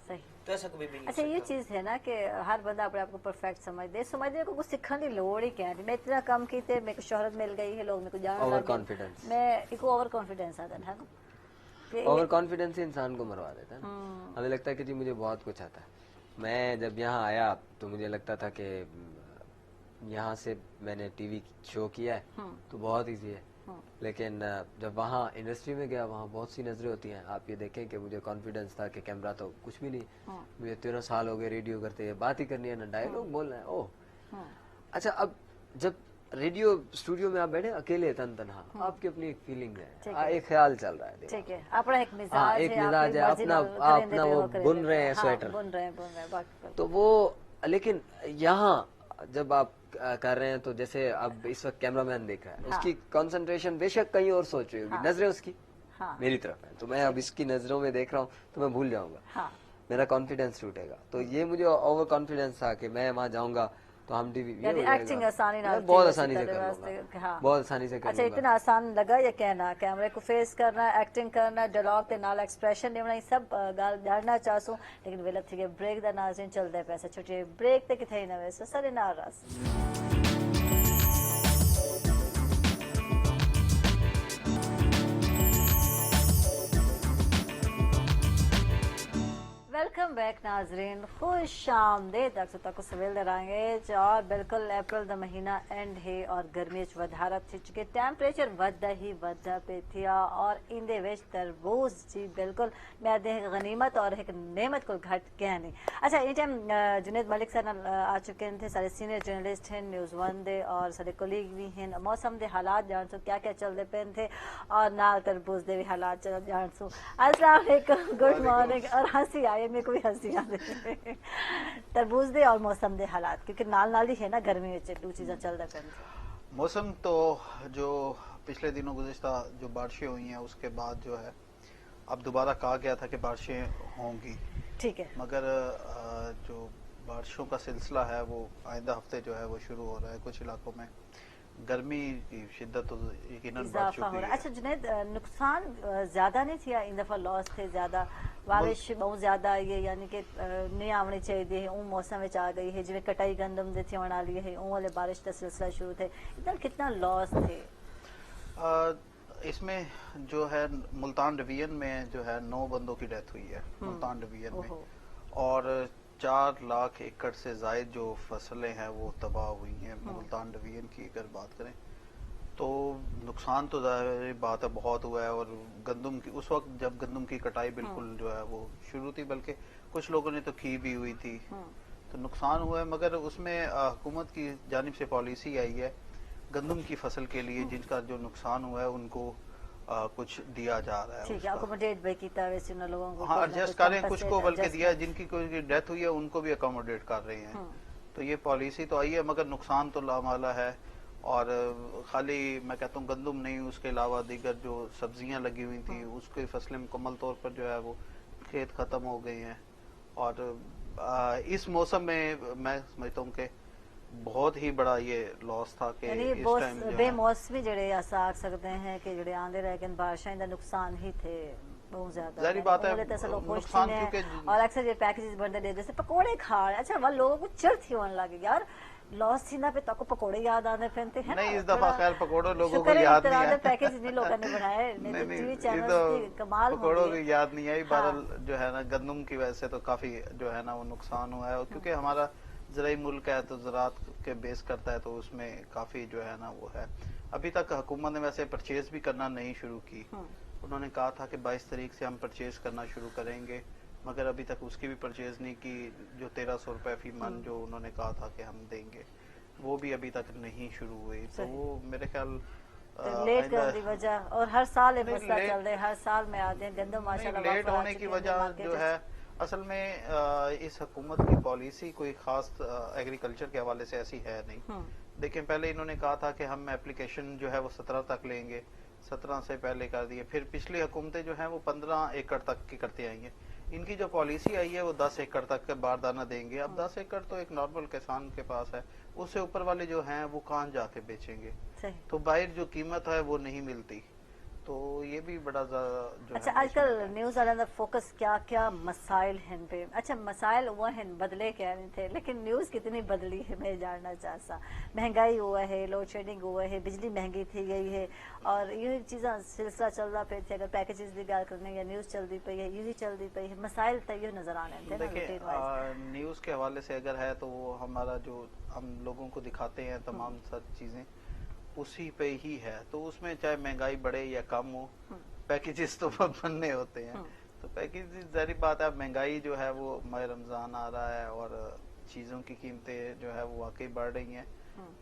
तो ऐसा कभी भी नहीं। अच्छा, ये चीज है ना कि हर बंदा अपने आप को परफेक्ट समझदे को कुछ सीखने की लोड़ ही क्या है। मैं इतना कम की थे, मेरे को शोहरत मिल गई है, लोग मेरे को जान ओवर कॉन्फिडेंस, मैं एक ओवर कॉन्फिडेंस आता है ना, ओवर कॉन्फिडेंस ही इंसान को मरवा देता है ना। हमें लगता है कि जी मुझे बहुत कुछ आता है। मैं जब यहाँ आया तो मुझे लगता था कि यहाँ से मैंने टीवी शो किया है तो बहुत इजी है, लेकिन जब वहाँ इंडस्ट्री में गया, वहाँ बहुत सी नजरें होती हैं। आप ये देखें कि मुझे कॉन्फिडेंस था कि कैमरा तो कुछ भी नहीं, मुझे 13 साल हो गए रेडियो करते हैं, बात ही करनी है ना, डायलॉग बोलना है। ओह अच्छा, अब जब रेडियो स्टूडियो में आप बैठे अकेले तनहा, आपकी अपनी एक फीलिंग है, एक ख्याल चल रहा है, ठीक है, अपना एक मिजाज है, अपना वो बुन रहे हैं स्वेटर, बुन रहे हैं, तो वो। लेकिन यहाँ जब आप कर रहे हैं तो जैसे अब इस वक्त कैमरामैन देख रहा है, उसकी कंसंट्रेशन बेशक कहीं और सोच रही होगी, नजरें उसकी मेरी तरफ है, तो मैं अब इसकी नजरों में देख रहा हूँ तो मैं भूल जाऊंगा, मेरा कॉन्फिडेंस टूटेगा। तो ये मुझे ओवर कॉन्फिडेंस था कि मैं वहाँ जाऊंगा तो हम टीवी एक्टिंग आसानी ना, बहुत आसानी से कर लूंगा, बहुत आसानी से कर अच्छा, इतना आसान लगा ये कहना, कैमरे को फेस करना, एक्टिंग करना, डायलॉग के नाल एक्सप्रेशन देना, ये सब गल जानना चाहूं, लेकिन वेला थी ब्रेक दा नाज़रीन चलदे पैसे छोटे ब्रेक ते किथे ना वैसे सारे नाराज। वेलकम बैक नाजरीन, खुश आमदीद तक सवेल दरांगे और बिल्कुल अप्रैल का महीना एंड है और गर्मी वधारा थी चुके, टैंपरेचर वधदा ही वधदा पे थिया और इंदे विच तरबूज जी बिल्कुल मैं दे गनीमत और एक नेमत को घट गया नहीं। अच्छा, ये टाइम जुनेद मलिक सर आ चुके थे, सारे सीनियर जर्नलिस्ट हैं न्यूज़ वन दे और सारे कोलीग भी हैं, मौसम दे हालात जान सो क्या क्या चलते पे थे और नाल तरबूज दे भी हालात चल जान सो। अस्सलाम वालेकुम, गुड मॉर्निंग। और हंसी आई, मेरे को भी हंसी आ रही तरबूज दे और मौसम दे हालात, क्योंकि नाल ही है ना गर्मी में दो चीज़ें चलते पे। मौसम तो जो पिछले दिनों गुज़िश्ता जो बारिशें हुई हैं उसके बाद जो है अब दोबारा कहा गया था कि बारिशें होंगी, ठीक है, मगर जो बारिशों का सिलसिला है वो आइंदा हफ्ते जो है वो शुरू हो रहा है। कुछ इलाकों में गर्मी की शिद्दत तो यकीनन बढ़ चुकी है। अच्छा जुनैद, नुकसान ज्यादा नहीं थिया इन दफा, लॉस थे ज्यादा, बारिश बहुत ज्यादा ये यानी कि नहीं आनी चाहिए है, मौसम में आ गई है, जिवें कटाई गंदम दे थी वाली है, वाले बारिश का सिलसिला शुरू थे, इतना कितना लॉस थे? इसमें जो है मुल्तान डिवीजन में जो है 9 बंदों की डेथ हुई है मुल्तान डिवीजन में, ओहो। और 4 लाख एकड़ से जायद जो फसलें हैं वो तबाह हुई हैं मुल्तान डिवीजन की अगर बात करें तो। नुकसान तो जाहिर बात है बहुत हुआ है, और गंदम की उस वक्त जब गंदम की कटाई बिल्कुल जो है वो शुरू थी, बल्कि कुछ लोगों ने तो की भी हुई थी, तो नुकसान हुआ है। मगर उसमें हुकूमत की जानिब से पॉलिसी आई है गंदम की फसल के लिए जिनका जो नुकसान हुआ है उनको कुछ दिया जा रहा है ठीक है, उसका। अकोमोडेट भी कीता वैसे उन लोगों को हाँ, कुछ ना एडजस्ट कुछ कर रहे हैं, कुछ को compensate बल्कि दिया है, adjustment। जिनकी कोई डेथ हुई है उनको भी अकोमोडेट कर रहे हैं। तो ये पॉलिसी तो आई है, मगर नुकसान तो लामाला है। और खाली मैं कहता हूँ गंदम नहीं, उसके अलावा दीगर जो सब्जियां लगी हुई थी उसकी फसलें मुकम्मल तौर पर जो है वो खेत खत्म हो गए हैं। और इस मौसम में मैं समझता हूँ कि बहुत ही बड़ा ये लॉस था कि यानी इस बहुत टाइम जो है बेमौसमी जड़े असा आख सकते हैं कि जड़े आंदे रह के बारिशां दा नुकसान ही थे बहुत ज्यादा। जाहिर बात है, उन्होंने तो ऐसा लोग खुश नुकसान थी क्योंकि ने, और अक्सर ये पैकेजेस बनते दे जैसे पकोड़े खा रहे, अच्छा वह लोगों को चिड़ थी होने लगे यार लॉस थी ना पे तको पकोड़े याद आने फिरते हैं नहीं, इस दफा खैर पकोड़ों लोगों को शुक्र है याद इस तरह नहीं दे आया। पैकेज नहीं लोगों ने बनाए, नहीं तो टीवी चैनल्स की कमाल पकौड़ों होंगे। की याद नहीं आई। हाँ। बहरहाल जो है ना गंदम की वजह से तो काफी जो है ना वो नुकसान हुआ है, और क्योंकि हमारा ज़राई मुल्क है तो ज़राअत के बेस करता है, तो उसमें काफी जो है ना वो है। अभी तक हुकूमत ने वैसे परचेज भी करना नहीं शुरू की। उन्होंने कहा था कि 22 तारीख से हम परचेज करना शुरू करेंगे, मगर अभी तक उसकी भी परचेज नहीं की। जो 1300 रुपए फी मन जो उन्होंने कहा था कि हम देंगे, वो भी अभी तक नहीं शुरू हुई। तो वो मेरे ख्याल लेट करने की वजह, और हर साल ये नहीं, मसला लेट- चल रहा है, हर साल में आते हैं गंदम माशाल्लाह लेट वाफर आ होने की चुके हैं वजह मार्केट जो में। है असल में इस हुकूमत की पॉलिसी कोई खास एग्रीकल्चर के हवाले से ऐसी है नहीं। देखिए, पहले इन्होंने कहा था कि हम एप्लीकेशन जो है वो 17 तक लेंगे, 17 से पहले कर दिए। फिर पिछली हुकूमतें जो हैं वो 15 एकड़ तक की करती आई हैं। इनकी जो पॉलिसी आई है वो 10 एकड़ तक का बारदाना देंगे। अब 10 एकड़ तो एक नॉर्मल किसान के पास है, उससे ऊपर वाले जो हैं वो कहाँ जाके बेचेंगे, सही। तो बाहर जो कीमत है वो नहीं मिलती। तो ये भी बड़ा जो अच्छा, है आजकल न्यूज़ वालों का फोकस क्या क्या मसाइल हैं पे। अच्छा, मसाइल वो हैं बदले क्या नहीं थे, लेकिन न्यूज़ कितनी बदली है मैं जानना चाहता। महंगाई हुआ है, लोड शेडिंग हुआ है, बिजली महंगी थी गई है, और ये चीज़ा सिलसिला चल रहा पे थे। अगर पैकेजेस की गल करने या न्यूज़ चलती पई है, यूँ चलती पई है, मसाइल तो ये नजर आने थे ना देखिए, रूटीन वाइज। न्यूज़ के हवाले से अगर है तो वो हमारा जो हम लोगों को दिखाते हैं तमाम सब चीज़ें उसी पे ही है। तो उसमें चाहे महंगाई बढ़े या कम हो, पैकेजेस तो बनने होते हैं। तो पैकेजेस जारी बात है, महंगाई जो है वो माह रमज़ान आ रहा है और चीज़ों की कीमतें जो है वो वाकई बढ़ रही हैं।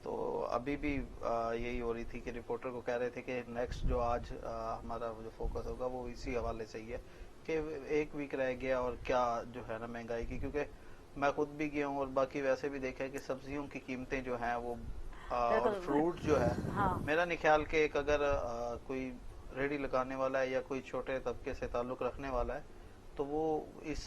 तो अभी भी यही हो रही थी कि रिपोर्टर को कह रहे थे कि नेक्स्ट जो आज हमारा जो फोकस होगा वो इसी हवाले से ही है कि एक वीक रह गया और क्या जो है ना महंगाई की। क्योंकि मैं खुद भी गया हूँ और बाकी वैसे भी देखा है कि सब्जियों की कीमतें जो हैं वो और फ्रूट जो है, मेरा नहीं ख्याल कि एक अगर कोई रेडी लगाने वाला है या कोई छोटे तबके से ताल्लुक रखने वाला है तो वो इस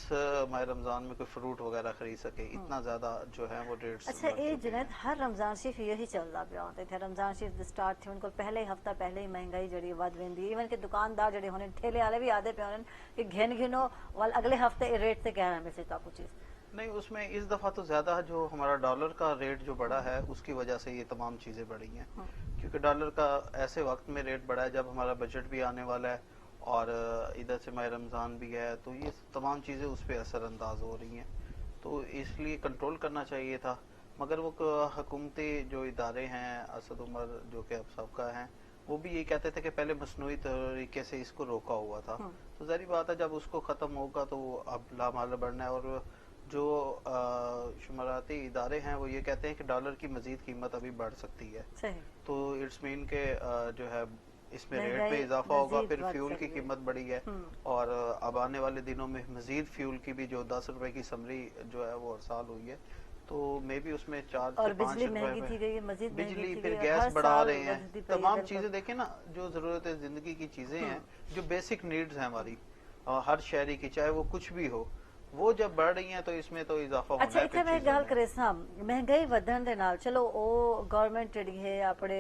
माह रमजान में कोई फ्रूट वगैरह खरीद सके, इतना ज्यादा जो है वो रेट्स। अच्छा, ये जुनैद हर रमजान शरीफ यही चलता पिया होते थे। रमजान शरीफ स्टार्ट थे उनको पहले ही हफ्ता पहले ही महंगाई जड़ी वध वेंदी। इवन के दुकानदार जड़े होने ठेले वाले भी आदे पे होने कि घिनो वाल अगले हफ्ते रेट से कह रहे हैं से कुछ चीज नहीं। उसमें इस दफा तो ज्यादा जो हमारा डॉलर का रेट जो बढ़ा है उसकी वजह से ये तमाम चीजें बढ़ी हैं। क्योंकि डॉलर का ऐसे वक्त में रेट बढ़ा है जब हमारा बजट भी आने वाला है और इधर से माह रमजान भी है, तो ये तमाम चीजें उस पर असरअंदाज हो रही हैं। तो इसलिए कंट्रोल करना चाहिए था, मगर वो हुकूमती जो इदारे हैं, असद उमर जो कि अब सबका हैं, वो भी ये कहते थे कि पहले मसनूई तरीके से इसको रोका हुआ था। तो जारी बात है जब उसको खत्म होगा तो अब लामाल बढ़ना है। और जो शुमाराती इदारे हैं वो ये कहते हैं कि डॉलर की मजीद कीमत अभी बढ़ सकती है। सही। तो इट्स मीन के जो है इसमें रेट में इजाफा होगा। फिर फ्यूल की कीमत बढ़ी है और अब आने वाले दिनों में मजीद फ्यूल की भी जो 10 रुपए की समरी जो है वो हर साल हुई है, तो मे भी उसमें 4 और से 5 बिजली रुपए महंगी थी गई है, मजीद बिजली, थी फिर गई है, गैस हर बढ़ा साल रहे हैं। बढ़ती पई है, तमाम बिल्कुल। चीजें देखें ना, जो जरूरत है जिंदगी की चीजें हैं, जो बेसिक नीड्स हैं हमारी हर शहरी की, चाहे वो कुछ भी हो, वो जब बढ़ रही हैं तो इसमें तो इजाफा होना अच्छा, है। इतने मैं गल करे सां महंगाई ਵਧਣ ਦੇ ਨਾਲ ਚਲੋ ਉਹ ਗਵਰਨਮੈਂਟ ਜਿਹੜੀ ਹੈ ਆਪਣੇ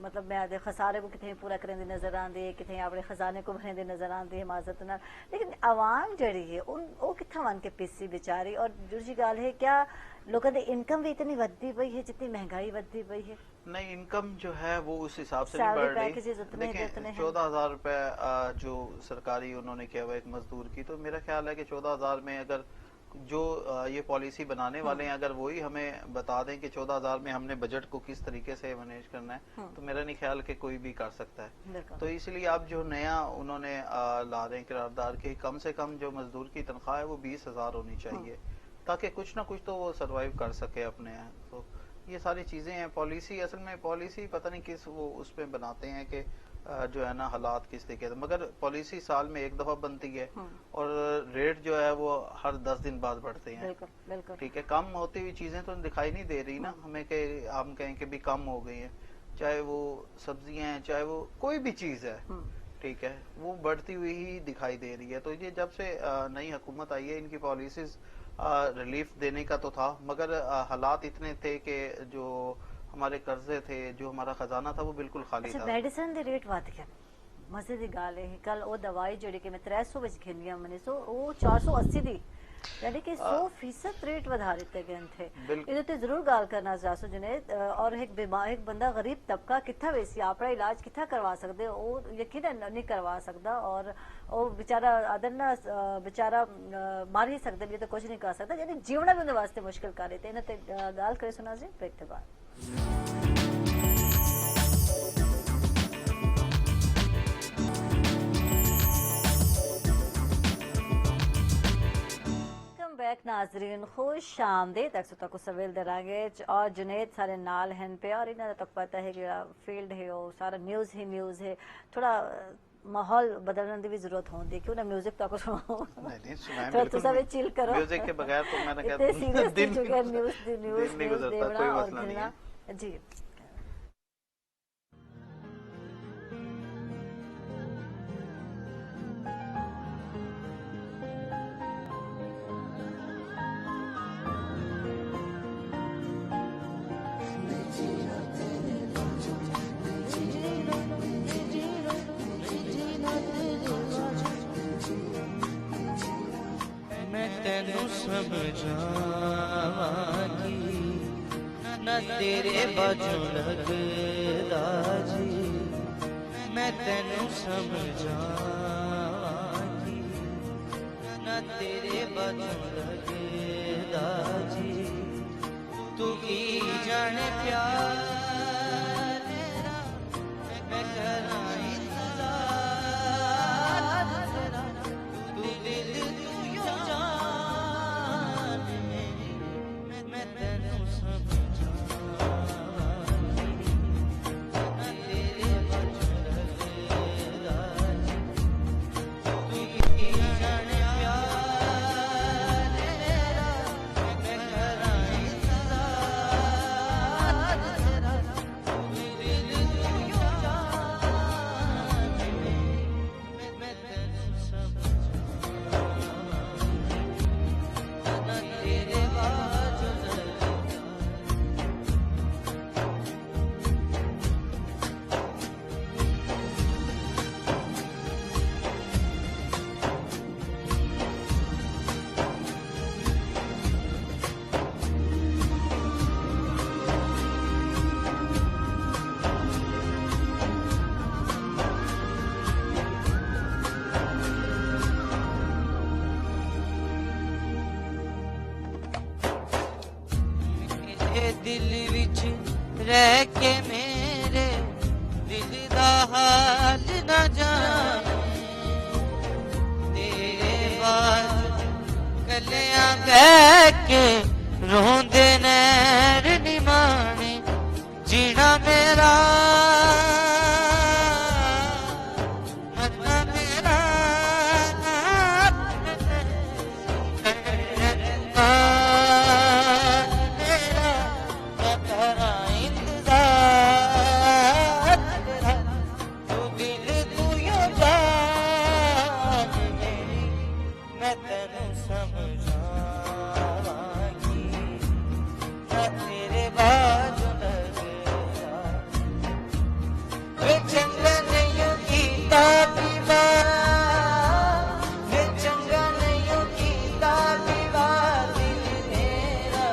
मतलब मैं आदे खसारे को कितने पूरा करने ਦੀ नजर आंदी है, कितने अपने खजाने को भरने ਦੀ नजर आंदी है हिमाजत नाल। लेकिन आवाम जड़ी है उन वो कितना वन के पीसी बेचारी। और दूसरी गल है क्या लोगों की इनकम भी इतनी बढ़ती पई है जितनी महंगाई बढ़ती पई है। नहीं, इनकम जो है वो उस हिसाब से Salary नहीं बढ़ रही। packages उतने के उतने देखें, हैं। 14,000 रुपए जो सरकारी उन्होंने किया हुआ एक मजदूर की, तो मेरा ख्याल है कि 14,000 में अगर जो ये पॉलिसी बनाने वाले हैं अगर वही हमें बता दें कि 14,000 में हमने बजट को किस तरीके से मैनेज करना है, तो मेरा नहीं ख्याल कि कोई भी कर सकता है। बिल्कुल। तो इसलिए अब जो नया उन्होंने ला रहे हैं किरारदार की, कम से कम जो मजदूर की तनख्वाह है वो 20,000 होनी चाहिए, ताकि कुछ ना कुछ तो वो सरवाइव कर सके अपने। तो ये सारी चीजें हैं। पॉलिसी असल में पॉलिसी पता नहीं किस वो उसमें बनाते हैं कि जो है ना हालात किस तरीके से, मगर पॉलिसी साल में एक दफा बनती है और रेट जो है वो हर 10 दिन बाद बढ़ते हैं। बिल्कुल बिल्कुल। ठीक है, कम होती हुई चीजें तो दिखाई नहीं दे रही ना हमें कि हम कहें कि भी कम हो गई हैं, चाहे वो सब्जियां हैं चाहे वो कोई भी चीज है, ठीक है, वो बढ़ती हुई ही दिखाई दे रही है। तो ये जब से नई हुकूमत आई है इनकी पॉलिसीज रिलीफ देने का तो था, मगर हालात इतने थे कि जो हमारे कर्जे थे, जो हमारा खजाना था वो बिल्कुल खाली अच्छा, था। मेडिसिन दे रेट वध गया। मजे दी गल है कल वो दवाई जेडी कि मैं 300 विच खिंदी मैंने सो वो 480 दी, यानी कि 100% रेट बढ़ा दिते गए थे। ਇਹਦੇ ਤੇ ਜ਼ਰੂਰ ਗੱਲ ਕਰਨਾ ਚਾਹਸੋ जुनेद। और एक बंदा गरीब तबका किथा वैसी अपना इलाज किथा करवा सकते वो यकीनन नहीं करवा सकता, और वो बेचारा अदर ना बेचारा मार ही सकते भी तो कुछ नहीं कर सकता, यानी जीवना भी उनके वास्ते मुश्किल कर रहे थे। इन्हें ते गाल करे सुना जी ब्रेक के बाद। बैक नाजरीन, खुश आमदीद। अक्सर तक सवेल दरांगे और जुनेद सारे नाल हैं पे, और इन्हें तक पता है कि फील्ड है वो सारा न्यूज़ ही न्यूज़ है, थोड़ा माहौल बदलने की भी जरूरत होती है। क्यों ना म्यूजिक तक सुनाओ, थोड़ा तुसा भी चिल करो। म्यूजिक के बगैर तो मैंने कहा इतने सीरियस दिन हो चुके न्यूज़ नहीं गुजरता, कोई और मसला नहीं है। जी। मैं तेनू समझावांगी न तेरे बाजू लगदा जी, मैं तेनू समझावांगी न तेरे बाजू लगदा जी, तू की जाने प्यार मेरा मैं करां इंतजार तेरा, तू दिल तू यो जान मेरी, मैं तेनू समझावांगी न तेरे बाजू लगदा जी, तू की जाने प्यार मेरा मैं करां इंतजार तेरा, तू दिल तू यो जान मेरी, मैं तेनू समझावांगी न तेरे बाजू लगदा। मेरे दिल विच रह के मेरे दिल दा हाल न जाने, तेरे बाद कलियां बह के रोंदे नैर निमाने, जीना मेरा मरना मेरा मेरा मैं करां इंतजार तेरा, तू दिल तू यो जान मेरी, मैं तेनू समझावांगी न तेरे बाजू लगदा। वे चंगा नहीं कीता दीवार, वे चंगा नहीं कीता दीवार दिल मेरा,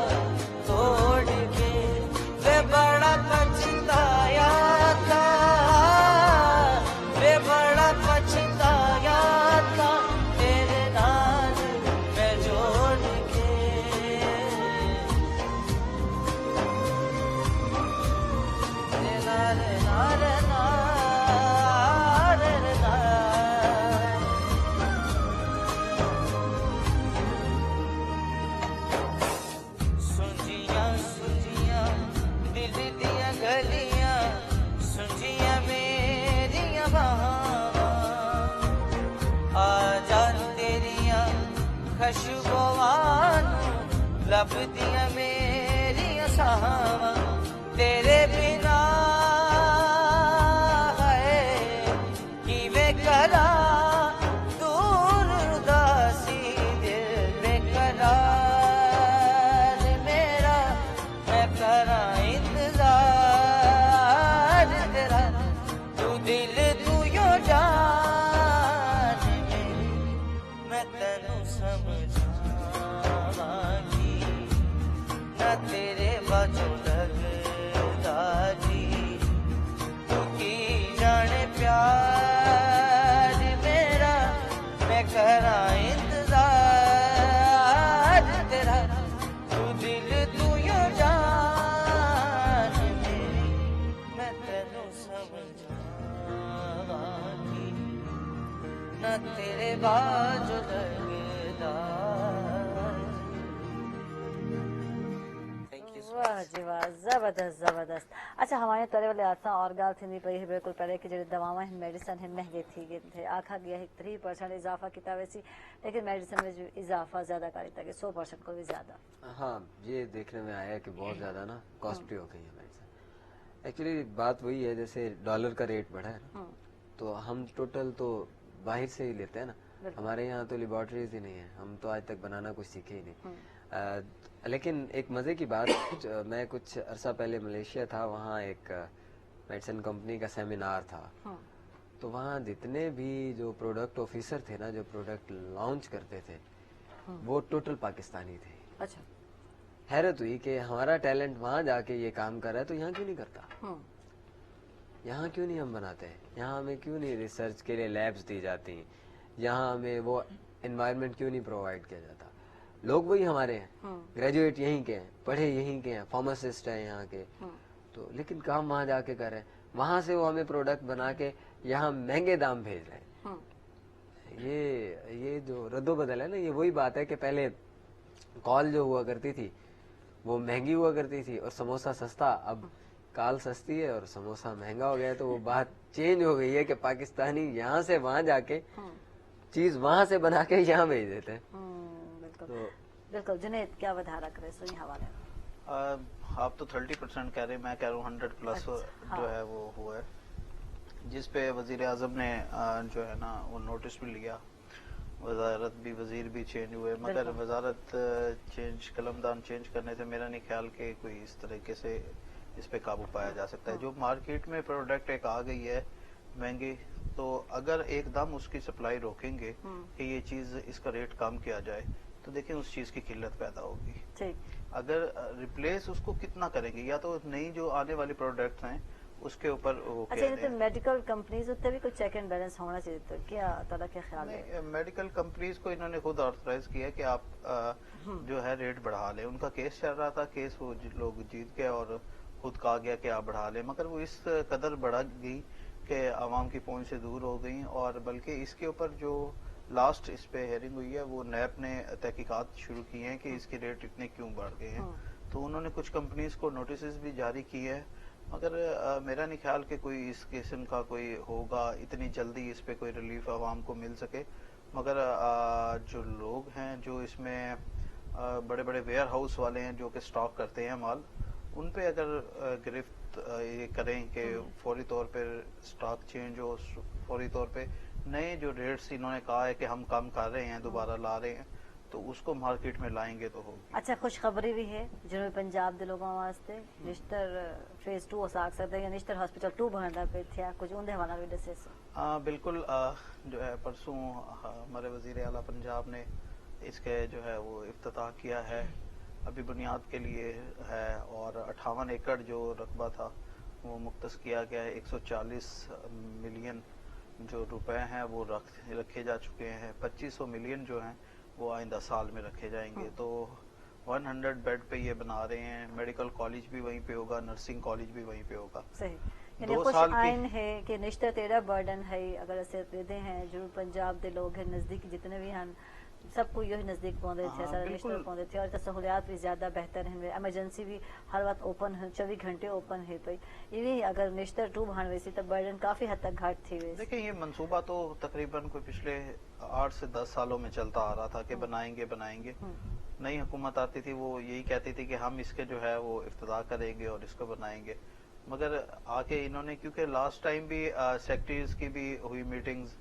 लब दिया मेरी सावा तेरे बिना है कि वे करा दूर उदासी दिल बेकरार मेरा मैं करा इंतजार तेरा तू दिल तू यो जान मेरी मैं तेनू समझावांगी ना तेरे बाजू लगदा जी तू की जाने प्यार मेरा मैं करा इंतजार तेरा तू दिल तू यो जान मेरी मैं तेनू समझावांगी ना तेरे बाजू लगदा थैंक यू वाह जी वाह, जबरदस्त जबरदस्त। अच्छा हमारे तोरे वाले आसा और गाल थी पई बिल्कुल पहले कि जो दवावां मेडिसिन है महंगे थी गए थे आखा गया है 3% इजाफा किया वैसी लेकिन मेडिसिन में जो इजाफा ज्यादा करी था कि 100% को भी ज्यादा। हाँ, ये देखने में आया कि बहुत ज्यादा ना कॉस्टली हो गई है मेडिसिन। एक्चुअली बात वही है, जैसे डॉलर का रेट बढ़ा है ना, तो हम टोटल तो बाहर से ही लेते हैं ना, हमारे यहाँ तो लेबोरेटरीज ही नहीं है, हम तो आज तक बनाना कुछ सीखे ही नहीं। लेकिन एक मजे की बात, मैं कुछ अरसा पहले मलेशिया था, वहाँ एक मेडिसिन कंपनी का सेमिनार था, तो वहाँ जितने भी जो प्रोडक्ट ऑफिसर थे ना, जो प्रोडक्ट लॉन्च करते थे, वो टोटल पाकिस्तानी थे। अच्छा हैरत हुई कि हमारा टैलेंट वहाँ जाके ये काम कर रहा है तो यहाँ क्यों नहीं करता, यहाँ क्यों नहीं हम बनाते हैं, यहाँ हमें क्यों नहीं रिसर्च के लिए लैब्स दी जाती, यहाँ हमें वो एनवायरनमेंट क्यों नहीं प्रोवाइड किया जाता। लोग वही हमारे हैं, ग्रेजुएट यहीं के हैं, पढ़े यहीं के हैं, फार्मासिस्ट हैं यहाँ के, तो लेकिन काम वहाँ जाके कर रहे हैं, वहाँ से वो हमें प्रोडक्ट बना के यहाँ महंगे दाम भेज रहे हैं। ये जो रद्दोबदल है ना, ये वही बात है कि पहले कॉल जो हुआ करती थी वो महंगी हुआ करती थी और समोसा सस्ता, अब काल सस्ती है और समोसा महंगा हो गया है, तो वो बात चेंज हो गई है कि पाकिस्तानी यहाँ से वहाँ जाके चीज वहाँ से बना के यहाँ भेज देते हैं। बिल्कुल तो बिल्कुल। जुनेद क्या वधारा करे सो ये हवाले में? आप तो 30% कह रहे हैं, मैं कह रहा हूँ 100+ जो है वो हुआ है, जिस पे वजीर आजम ने जो है ना वो नोटिस भी लिया, वजारत भी वजीर भी चेंज हुए, मगर वजारत चेंज कलमदान चेंज करने से मेरा नहीं ख्याल कि कोई इस तरीके से इस पे काबू पाया जा सकता है। जो मार्केट में प्रोडक्ट एक आ गई है महंगी, तो अगर एकदम उसकी सप्लाई रोकेंगे कि ये चीज इसका रेट कम किया जाए, तो देखिए उस चीज की किल्लत पैदा होगी। ठीक। अगर रिप्लेस उसको कितना करेंगे, या तो नई जो आने वाली प्रोडक्ट्स हैं उसके ऊपर वो अच्छा ये तो मेडिकल कंपनीज उत्ते भी कोई चेक एंड बैलेंस होना चाहिए, तो क्या तरह के ख्याल है? मेडिकल कंपनीज को इन्होंने खुद ऑथराइज किया कि आप जो है रेट बढ़ा लें। उनका केस चल रहा था, केस वो लोग जीत गए और खुद कहा गया कि आप बढ़ा लें, मगर वो इस कदर बढ़ा गई कि आवाम की पहुंच से दूर हो गई, और बल्कि इसके ऊपर जो लास्ट इस पे हेयरिंग हुई है वो नैप ने तहकीकात शुरू की हैं कि इसके रेट इतने क्यों बढ़ गए हैं। तो उन्होंने कुछ कंपनीज को नोटिस भी जारी किए हैं, मगर मेरा नहीं ख्याल कि कोई इस किस्म का कोई होगा इतनी जल्दी इस पे कोई रिलीफ आवाम को मिल सके। मगर जो लोग हैं जो इसमें बड़े बड़े वेयर हाउस वाले हैं जो कि स्टॉक करते हैं माल, उन पे अगर गिरफ्त ये करें कि फौरी तौर पर स्टॉक चेंज हो, फौरी तौर पे नए जो रेट्स इन्होंने कहा है कि हम कम कर रहे हैं दोबारा ला रहे हैं, तो उसको मार्केट में लाएंगे तो होगी। अच्छा खुशखबरी भी है जनूबी पंजाब के लोगों वास्ते, निश्तर फेज 2 हो सकता है या निश्तर हॉस्पिटल 2 बनता पे थे, कुछ उनके हवाला भी दसे सो। बिल्कुल जो है परसों हमारे वजीर आला पंजाब ने इसके जो है वो इफ्तिताह किया है, अभी बुनियाद के लिए है, और 58 एकड़ जो रकबा था वो मुख्तस किया गया है। 140 मिलियन जो रुपए हैं वो रखे जा चुके हैं, 2500 मिलियन जो हैं वो आइंदा साल में रखे जाएंगे। तो 100 बेड पे ये बना रहे हैं, मेडिकल कॉलेज भी वहीं पे होगा, नर्सिंग कॉलेज भी वहीं पे होगा। सही, यानी 2 कुछ साल आइन है कि निश्तर तेरा बर्डन है, अगर ऐसे देते हैं जो पंजाब के लोग हैं नजदीक जितने भी हैं सबको यही नजदीक पहुंचे थे, सारा निश्तर पहुंचे थे, और सहूलियात भी ज्यादा बेहतर हैं, एमरजेंसी भी हर वक्त ओपन है, 24 घंटे ओपन है पई। ये अगर निश्तर 2 बन वैसी तो बर्डन काफी हद तक घट थी वैसे। देखिए ये मंसूबा तो तकरीबन कोई पिछले 8 से 10 सालों में चलता आ रहा था कि बनाएंगे बनाएंगे, नई हुकूमत आती थी वो यही कहती थी कि हम इसके जो है वो इफ्तिताह करेंगे और इसको बनाएंगे, मगर आके इन्होंने, क्योंकि लास्ट टाइम भी सेक्रेटरीज की भी हुई मीटिंग्स,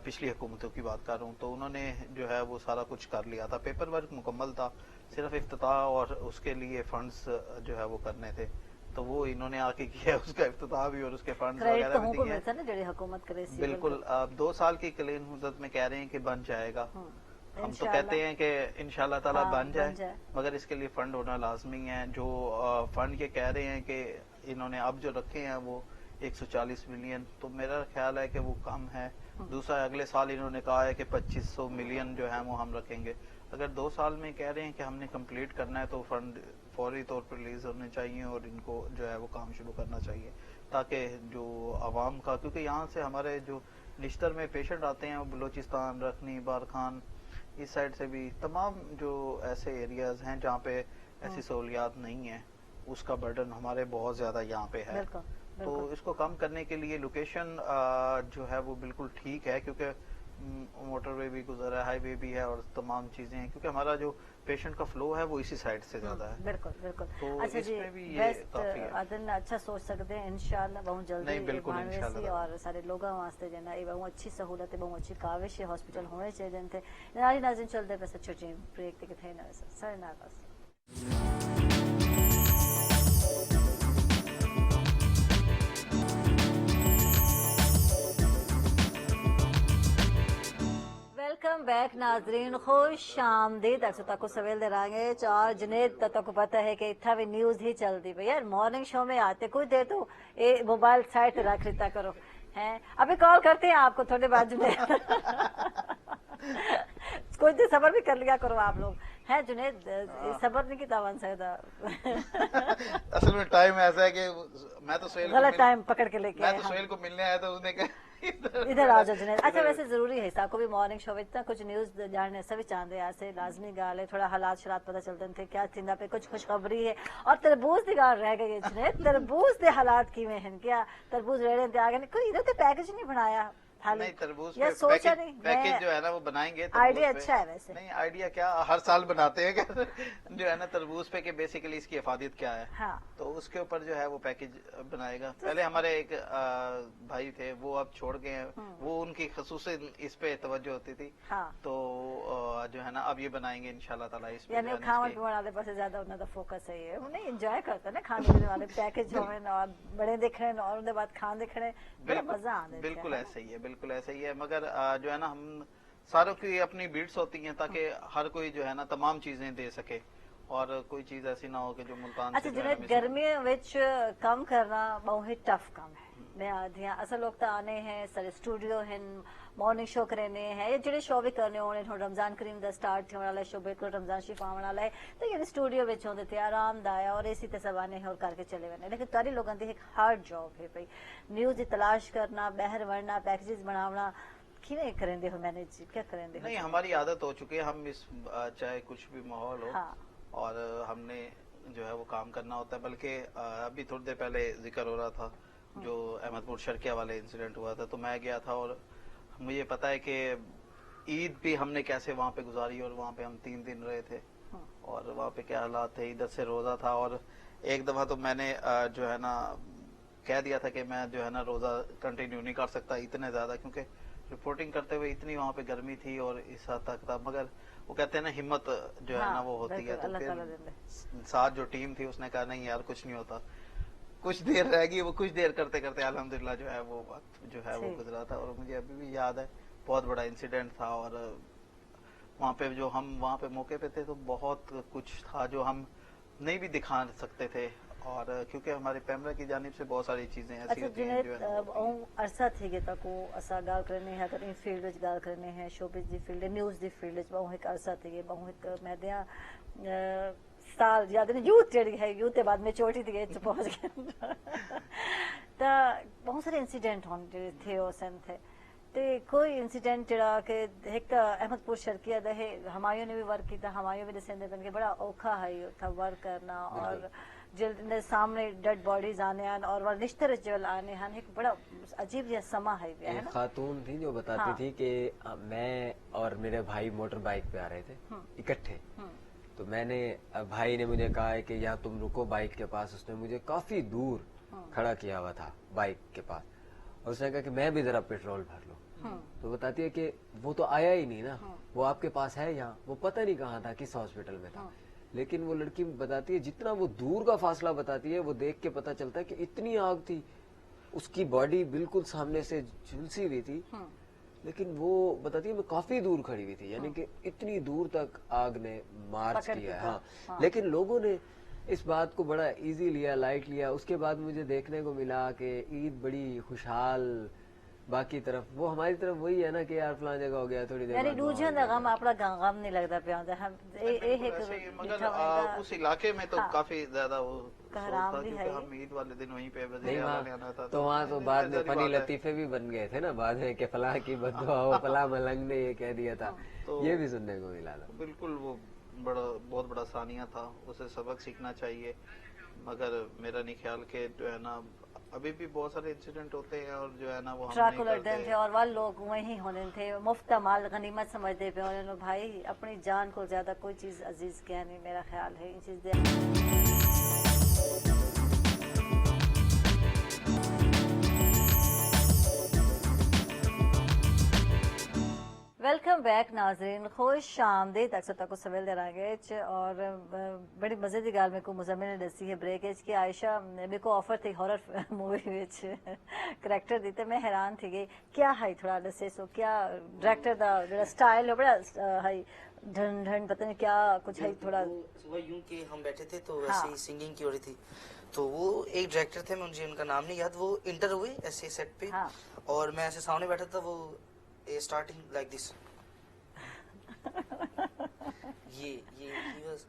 पिछली हुकूमतों की बात कर रहा हूँ, तो उन्होंने जो है वो सारा कुछ कर लिया था, पेपर वर्क मुकम्मल था, सिर्फ इफ्तिताह और उसके लिए फंड्स जो है वो करने थे, तो वो इन्होंने आके किया, उसका इफ्तिताह भी और उसके फंड्स क्रेडिट वगैरह तो भी हमको दिए। मिलता है ना जड़ी हुकूमत करे सी बिल्कुल, 2 साल की कलीन मुद्दत में कह रहे हैं कि बन जाएगा। हम तो कहते हैं कि इंशाल्लाह ताला हाँ, बन बन जाए, मगर इसके लिए फंड होना लाजमी है। जो फंड ये कह रहे हैं कि इन्होंने अब जो रखे हैं वो 140 मिलियन, तो मेरा ख्याल है कि वो कम है। दूसरा, अगले साल इन्होंने कहा है कि 2500 मिलियन जो है वो हम रखेंगे। अगर 2 साल में कह रहे हैं कि हमने कंप्लीट करना है, तो फंड फौरी तौर पर रिलीज होने चाहिए और इनको जो है वो काम शुरू करना चाहिए, ताकि जो आवाम का, क्योंकि यहाँ से हमारे जो निश्तर में पेशेंट आते हैं वो बलोचिस्तान, रखनी, बारखान, इस साइड से भी तमाम जो ऐसे एरियाज हैं जहाँ पे ऐसी सहूलियात नहीं है, उसका बर्डन हमारे बहुत ज्यादा यहाँ पे है। तो इसको कम करने के लिए लोकेशन जो है वो बिल्कुल ठीक है, क्योंकि मोटरवे भी गुजरा है, हाईवे भी है और तमाम चीजें हैं, क्योंकि हमारा जो पेशेंट का फ्लो है वो इसी साइड से ज्यादा है। बिल्कुल बिल्कुल। तो अच्छा जी, इसमें भी ये बेस्ट काफी है। आदन अच्छा सोच सकते हैं इंशाल्लाह बहुत जल्दी। नहीं, बिल्कुल इंशाल्लाह। और सारे लोगों वास्ते जो है बहुत अच्छी सहूलत है, बहुत अच्छी काविश है, हॉस्पिटल होने चाहिए थे। नाजी नाज़रीन चलते पैसे छोटे ब्रेक तक थे ना सर ना बस। वेलकम बैक नाजरीन, खुश आमदीद। अक्सर तक सवेल दे रांगे चार जुनेद तक पता है कि इतना भी न्यूज ही चलती भाई यार, मॉर्निंग शो में आते कुछ देर तो ये मोबाइल साइड रख लेता करो हैं। अभी कॉल करते हैं आपको थोड़े बाद जुनेद कुछ देर सबर भी कर लिया करो आप लोग, है जुनेद, सबर नहीं किया वन सकता असल में टाइम ऐसा है कि मैं तो सोहेल गलत टाइम पकड़ के लेके मैं तो सोहेल को मिलने आया था, उसने कहा इधर आ जाओ जुनेद। अच्छा वैसे जरूरी है साको भी मॉर्निंग शो में कुछ न्यूज जानने सभी चाहते हैं, ऐसे लाजमी गाल है, थोड़ा हालात शरात पता चलते थे क्या थिंदा पे कुछ खुशखबरी है। और तरबूज की गाल रह गई जुनेद, तरबूज के हालात किवें हैं, क्या तरबूज रेड़े ते आ गए, कोई इधर तो पैकेज नहीं बनाया नहीं, तरबूज या सोचा नहीं, पैकेज जो है ना वो बनाएंगे। आइडिया अच्छा है वैसे। नहीं, आइडिया क्या, हर साल बनाते हैं जो है ना तरबूज पे कि बेसिकली इसकी अफादियत क्या है, हाँ। तो उसके ऊपर जो है वो पैकेज बनाएगा। पहले हमारे एक भाई थे, वो अब छोड़ गए हैं, वो उनकी खसूसन इस पे तवज्जो होती थी, हाँ। तो जो है ना अब ये बनाएंगे इंशाल्लाह ताला। इस पे यानी खावन पीवन वाले पास ज्यादा उन्हें तो फोकस है, ये उन्हें एंजॉय करते हैं ना खाने पीने वाले पैकेज होवे और बड़े देखने और उनके बाद खान देखने बड़ा मजा आने। बिल्कुल ऐसा ही है, बिल्कुल ऐसा ही है, मगर जो है ना हम सारों की अपनी बीट्स होती हैं ताकि हर कोई जो है ना तमाम चीजें दे सके और कोई चीज ऐसी ना हो कि जो मुल्तान अच्छा जिन्हें गर्मियों विच कम करना बहुत ही टफ काम है। मैं आधी असल लोग तो आने हैं सारे स्टूडियो हैं, मॉर्निंग शो करने हैं या जेडे शो भी करने होने, रमजान करीम दा स्टार्ट थियण वाला शो बिल्कुल रमजान शरीफ आने वाला है, तो ये स्टूडियो विच होंदे थे आरामदायक और इसी ते सब आने हैं और करके चले वने। लेकिन तारी लोगों की एक हार्ड जॉब है भाई, न्यूज की तलाश करना, बहर वरना, पैकेजेस बनावना, किवें करेंदे हो मैनेज, क्या करेंदे हो? नहीं, हमारी आदत हो चुकी है, हम इस चाहे कुछ भी माहौल हो, हाँ। और हमने जो है वो काम करना होता है। बल्कि अभी थोड़ी देर पहले जिक्र हो रहा था जो अहमदपुर शर्किया वाले इंसिडेंट हुआ था, तो मैं गया था और मुझे पता है कि ईद भी हमने कैसे वहाँ पे गुजारी, और वहाँ पे हम 3 दिन रहे थे और वहाँ पे क्या हालात थे। इधर से रोजा था और एक दफा तो मैंने जो है ना कह दिया था कि मैं जो है ना रोजा कंटिन्यू नहीं कर सकता इतने ज्यादा, क्योंकि रिपोर्टिंग करते हुए इतनी वहाँ पे गर्मी थी और इस हद तक था। मगर वो कहते हैं ना हिम्मत जो है ना वो होती है, तो फिर साथ जो टीम थी उसने कहा नहीं यार कुछ नहीं होता, कुछ देर रह गई, वो कुछ देर करते करते अल्हम्दुलिल्लाह जो है वो वक्त जो है वो गुजरा था। और मुझे अभी भी याद है, बहुत बड़ा इंसिडेंट था और वहाँ पे जो हम वहाँ पे मौके पे थे तो बहुत कुछ था जो हम नहीं भी दिखा सकते थे, और क्योंकि हमारे पैमरा की जानिब से बहुत सारी चीजें ऐसी होती हैं जो है ना अरसा थी गया तक असा गाल करने है, अगर इन फील्ड विच गाल करने है, showbiz the field, news the field which बहुत एक अरसा थी गया, बहुत एक मैं दिया साल याद नहीं, यूथ जेडी है, यूथ के बाद में चोटी थी गई पहुंच गए तो बहुत सारे इंसिडेंट होने थे उस थे। तो कोई इंसिडेंट जरा कि एक अहमदपुर शर्किया दे हमायूं ने भी वर्क किया, हमायूं भी दसेंदे तन के बड़ा औखा है था वर्क करना, और जिल सामने डेड बॉडीज आने हैं और वह रिश्ते जल आने हैं, एक बड़ा अजीब जैसा समा है। एक खातून थी जो बताती थी कि मैं और मेरे भाई मोटर बाइक पे आ रहे थे इकट्ठे, तो मैंने भाई ने मुझे कहा है कि यहाँ तुम रुको बाइक के पास। उसने मुझे काफी दूर खड़ा किया हुआ था बाइक के पास, और उसने कहा कि मैं भी जरा पेट्रोल भर लूं। तो बताती है कि वो तो आया ही नहीं ना, वो आपके पास है यहाँ, वो पता नहीं कहाँ था, किस हॉस्पिटल में था। लेकिन वो लड़की बताती है जितना वो दूर का फासला बताती है, वो देख के पता चलता है कि इतनी आग थी, उसकी बॉडी बिल्कुल सामने से झुलसी हुई थी। लेकिन वो बताती है मैं काफी दूर खड़ी हुई थी, यानी कि इतनी दूर तक आग ने मार्च किया है। हाँ, लेकिन लोगों ने इस बात को बड़ा इजी लिया, लाइट लिया। उसके बाद मुझे देखने को मिला कि ईद बड़ी खुशहाल, बाकी तरफ वो हमारी तरफ वही है ना कि यार फलां जगह हो गया, थोड़ी देर यानी बाद दूजे वहाँ हो गम अपना गम नहीं लगता पिया होंदा हम मगर उस इलाके में तो काफी ज्यादा वो कहराम था, भी क्योंकि है। हम ईद वाले दिन वहीं पे नहीं वजीर आने आना था। तो वहाँ तो बाद में फनी लतीफे भी बन गए थे ना बाद में कि फलां की बद्दुआ हो, फलां मलंग ने ये कह दिया था, ये भी सुनने को मिला था। बिल्कुल वो बहुत बड़ा सानिया था, उसे सबक सीखना चाहिए। मगर मेरा नहीं ख्याल के जो है ना अभी भी बहुत सारे इंसिडेंट होते हैं और जो है ना वो हम ट्रक नहीं उलटते करते। थे और वह लोग वहीं होने थे, मुफ्त माल गनीमत समझते पे। और भाई अपनी जान को ज्यादा कोई चीज अजीज क्या नहीं, मेरा ख्याल है इन चीज। वेलकम बैक नाजरीन, खुश आमदीद। अक्सर तक सवेल दे रहा और बड़ी मजे की गाल मेरे को मुजम्मिल ने दसी है ब्रेक कि आयशा मेरे को ऑफर थी हॉरर मूवी विच करैक्टर दी, तो मैं हैरान थी गई क्या है, थोड़ा दसे सो क्या डायरेक्टर दा जो स्टाइल है बड़ा है ढन ढन, पता नहीं क्या कुछ है थोड़ा। सुबह यूं कि हम बैठे थे तो वैसे ही सिंगिंग की हो रही थी, तो वो एक डायरेक्टर थे, मुझे उनका नाम नहीं याद, वो इंटर हुए ऐसे सेट पे। हाँ। और मैं ऐसे सामने बैठा था, वो स्टार्टिंग लाइक दिस, ये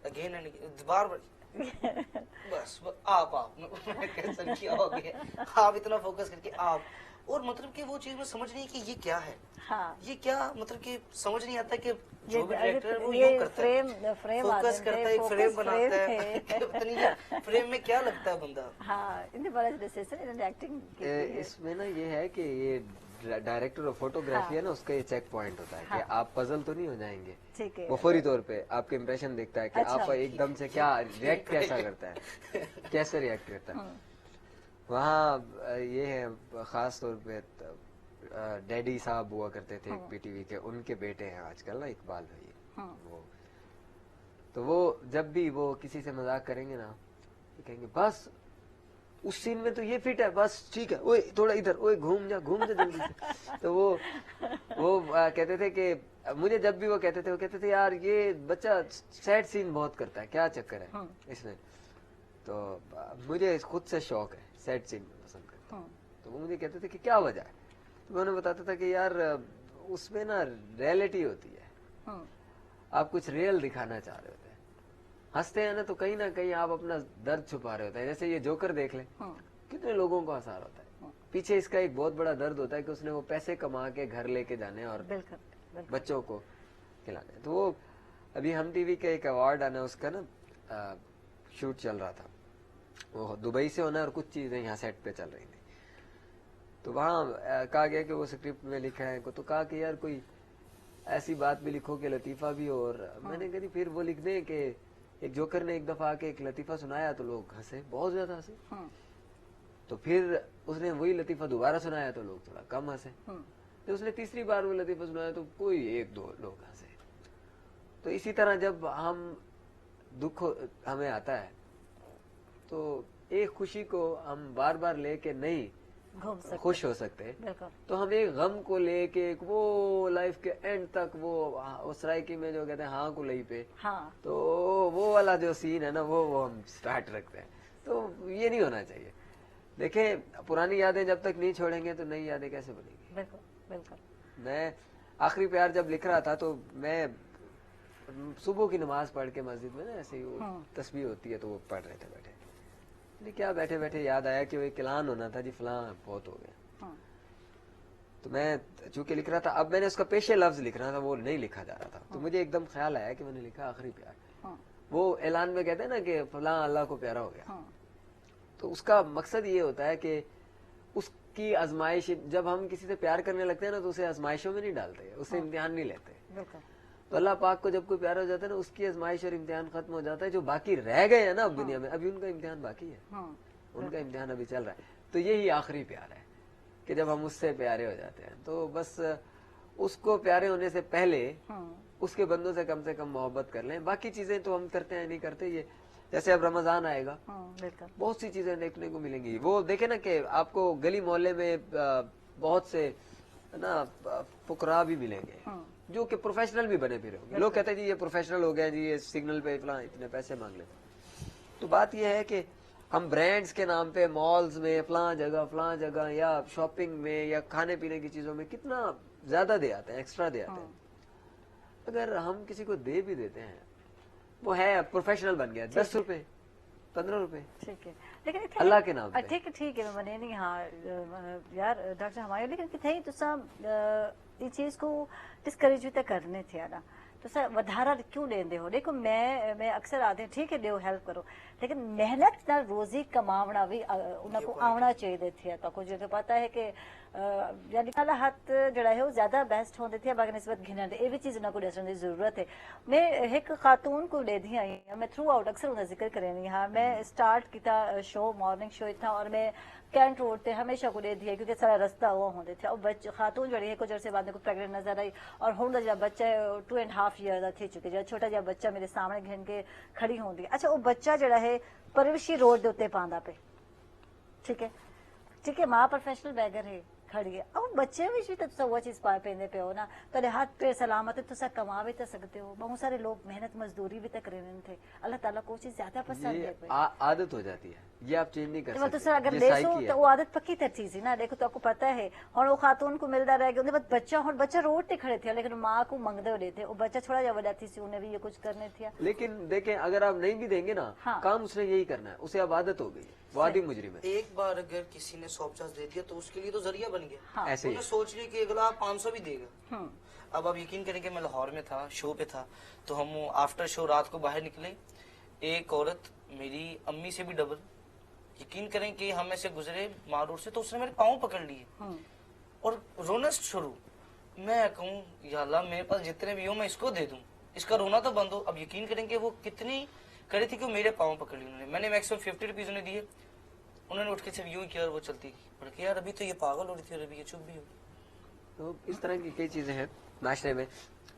अगेन एंड बार बस आप मैं कैंसिल किया हो गया, आप इतना फोकस करके आप, और मतलब कि वो चीज में समझ नहीं कि ये क्या है। हाँ। ये क्या मतलब कि समझ नहीं आता कि जो भी ये डायरेक्टर है वो ये यूं करता है, फ्रेम फोकस करता है, फ्रेम फोकस बनाता फ्रेम है पता नहीं फ्रेम में क्या लगता है बंदा। हाँ, इनके बारे में डिसीजन इन्होंने एक्टिंग की है। इसमें ना ये है कि ये डायरेक्टर ऑफ फोटोग्राफी है ना, उसका ये चेक पॉइंट होता है कि आप पजल तो नहीं हो जाएंगे। ठीक है। वो फौरी तौर पे आपके इंप्रेशन देखता है कि अच्छा। आप एकदम से क्या रिएक्ट कैसा करता है, कैसे रिएक्ट करता है। वहाँ ये है खास तौर पे डैडी साहब हुआ करते थे पीटीवी के, उनके बेटे हैं आजकल ना इकबाल भाई, वो तो वो जब भी वो किसी से मजाक करेंगे ना तो कहेंगे बस उस सीन में तो ये फिट है, बस ठीक है, ओए थोड़ा इधर, ओए घूम जा जल्दी से। तो वो कहते थे कि मुझे जब भी वो कहते थे यार ये बच्चा सैड सीन बहुत करता है, क्या चक्कर है इसमें। तो मुझे खुद से शौक है, सैड सीन पसंद करता हूँ। तो वो मुझे कहते थे कि क्या वजह है, तो मैं उन्हें बताता था कि यार उसमें ना रियलिटी होती है, आप कुछ रियल दिखाना चाह रहे होते हैं, हंसते हैं ना तो कहीं ना कहीं आप अपना दर्द छुपा रहे होते हैं। जैसे ये जोकर देख लें, कितने लोगों को हंसा होता है, पीछे इसका एक बहुत बड़ा दर्द होता है कि उसने वो पैसे कमा के घर लेके जाने और बच्चों को खिलाने। तो वो अभी हम टीवी का एक अवार्ड आना, उसका ना शूट चल रहा था, वो दुबई से होना और कुछ चीजें यहाँ सेट पे चल रही थी। तो वहाँ कहा गया कि वो स्क्रिप्ट में लिखा है, तो कहा कि यार कोई ऐसी बात भी लिखो कि लतीफा भी हो। और मैंने कही फिर वो लिख दें कि एक जोकर ने एक दफा आके एक लतीफा सुनाया तो लोग हंसे, बहुत ज्यादा हंसे। तो फिर उसने वही लतीफा दोबारा सुनाया तो लोग थोड़ा कम हंसे। तो उसने तीसरी बार वो लतीफा सुनाया तो कोई एक दो लोग हंसे। तो इसी तरह जब हम दुख हमें आता है तो एक खुशी को हम बार बार लेके नहीं खुश हो सकते, तो हम एक गम को लेके वो लाइफ के एंड तक वो सराइकी में जो कहते हैं हाँ को लई पे, हाँ। तो वो वाला जो सीन है ना वो हम स्टार्ट रखते हैं। तो ये नहीं होना चाहिए। देखें पुरानी यादें जब तक नहीं छोड़ेंगे तो नई यादें कैसे बनेंगी। बिल्कुल बिल्कुल। मैं आखिरी प्यार जब लिख रहा था तो मैं सुबह की नमाज पढ़ के मस्जिद में ना ऐसे ही वो तस्बीह होती है तो वो पढ़ रहे थे बैठे, क्या बैठे बैठे याद आया कि वो एक ऐलान होना था जी फलां बहुत हो गया। तो मैं चूंकि लिख रहा था, अब मैंने उसका पेशे लफ्ज लिख रहा था, वो नहीं लिखा जा रहा था। तो मुझे एकदम ख्याल आया कि मैंने लिखा आखिरी प्यार। वो ऐलान में कहते हैं ना कि फलां अल्लाह को प्यारा हो गया। तो उसका मकसद ये होता है कि उसकी आजमाइश, जब हम किसी से प्यार करने लगते हैं ना तो उसे आजमाइशों में नहीं डालते, उससे इम्तिहान नहीं लेते। तो अल्लाह पाक को जब कोई प्यार हो जाता है ना, उसकी आजमाइश और इम्तिहान खत्म हो जाता है। जो बाकी रह गए हैं ना अब दुनिया में, अभी उनका इम्तिहान बाकी है, उनका इम्तिहान अभी चल रहा है। तो यही आखिरी प्यार है कि जब हम उससे प्यारे हो जाते हैं। तो बस उसको प्यारे होने से पहले उसके बंदों से कम मोहब्बत कर लें। बाकी चीजें तो हम करते हैं नहीं करते, ये जैसे अब रमजान आएगा बहुत सी चीजें देखने को मिलेंगी। वो देखे ना कि आपको गली मोहल्ले में बहुत से ना फुकरा भी मिलेंगे जो कि प्रोफेशनल भी बने फिर होंगे। लोग कहते हैं जी ये प्रोफेशनल हो गया जी, ये सिग्नल पे इतने पैसे मांग लेते। तो बात यह है कि हम ब्रांड्स के नाम पे मॉल्स में फलां जगह या शॉपिंग में या खाने पीने की चीजों में कितना ज्यादा दे आते हैं, एक्स्ट्रा दे आते हैं। अगर हम किसी को दे भी देते हैं, वो है प्रोफेशनल बन गया, 10 रुपए 15 रुपए, ठीक है, लेकिन अल्लाह के नाम पे। ठीक है मैं मने नहीं। हाँ यार डॉक्टर हमारे, लेकिन किथे तुसा ये चीज को डिस्करेज भी तो करने थे ना, तुसा वधारा क्यों देंदे हो? देखो मैं अक्सर आते हैं ठीक है देओ हेल्प करो, लेकिन मेहनत नाल रोजी कमावना भी उनको आना चाहिए थे। तो कुछ जो पता है कि यानी खाला हाथ जड़ा है वो ज्यादा बेस्ट होंदे थे बाकी निस्बत घिनन ये भी चीज उनको दसण की जरूरत है। मैं एक खातून को ले दी आई, मैं थ्रू आउट अक्सर उनका जिक्र करें। हाँ मैं स्टार्ट किया शो, मॉर्निंग शो था, और मैं कैंट रोड ते हमेशा को दे दिया क्योंकि सारा रास्ता वो होंदे थे। और बच्चे खातून जड़ी है कुछ अरसे बाद को प्रेगनेंट नजर आई, और हुण जब बच्चा 2.5 ईयर का थी चुके, जो छोटा जहा बच्चा मेरे सामने घिन के खड़ी होंदी। अच्छा वो बच्चा जड़ा है परवरिशी रोड के उत्ते पांदा पे, ठीक है माँ प्रोफेशनल बैगर है खड़ी है, और बच्चे भी तो तुसा वो चीज पा पेंदे पे हो ना, तो हाथ पे सलामत है, तुसा कमा भी तो सकते हो। बहुत सारे लोग मेहनत मजदूरी भी तो करें थे, अल्लाह ताला को चीज ज्यादा पसंद है। आदत हो जाती है, ये आप चेंज नहीं कर सकते। तुसा अगर ले सो तो वो आदत पक्की तर चीज है ना। देखो तो आपको पता है और वो खातून को मिलता रह गया बच्चा, और बच्चा रोड पे खड़े थे लेकिन माँ को मंगते हो थे, वो बच्चा थोड़ा जा बड़ा थी, उन्हें भी ये कुछ करने थे। लेकिन देखें अगर आप नहीं भी देंगे ना, काम उसने यही करना है, उसे अब आदत हो गई, वो आदि मुजरिम है। एक बार अगर किसी ने 150 दे दिया तो उसके लिए तो जरिया बन गया। ऐसे ही सोच रही कि अगला 500 भी देगा। अब आप यकीन करें कि मैं लाहौर में था, शो पे था, तो हम आफ्टर शो रात को बाहर निकले, एक औरत मेरी अम्मी से भी डबल, यकीन करें कि हम ऐसे गुजरे मार रोड से, तो उसने मेरे पाँव पकड़ लिए और रोना शुरू। मैं कहूँ या अल्लाह मेरे पास जितने भी हो मैं इसको दे दूं, इसका रोना तो बंद हो। अब यकीन करें कि वो कितनी करी थी कि मेरे पाँव पकड़ लिए उन्होंने। मैंने मैक्सिमम 50 रुपीज उन्हें दिए, उन्होंने उठ के सिर्फ यूं ही किया और वो चलती गई। यार अभी तो ये पागल हो रही थी और अभी ये चुप भी हो। तो इस तरह की कई चीजें हैं माशरे में,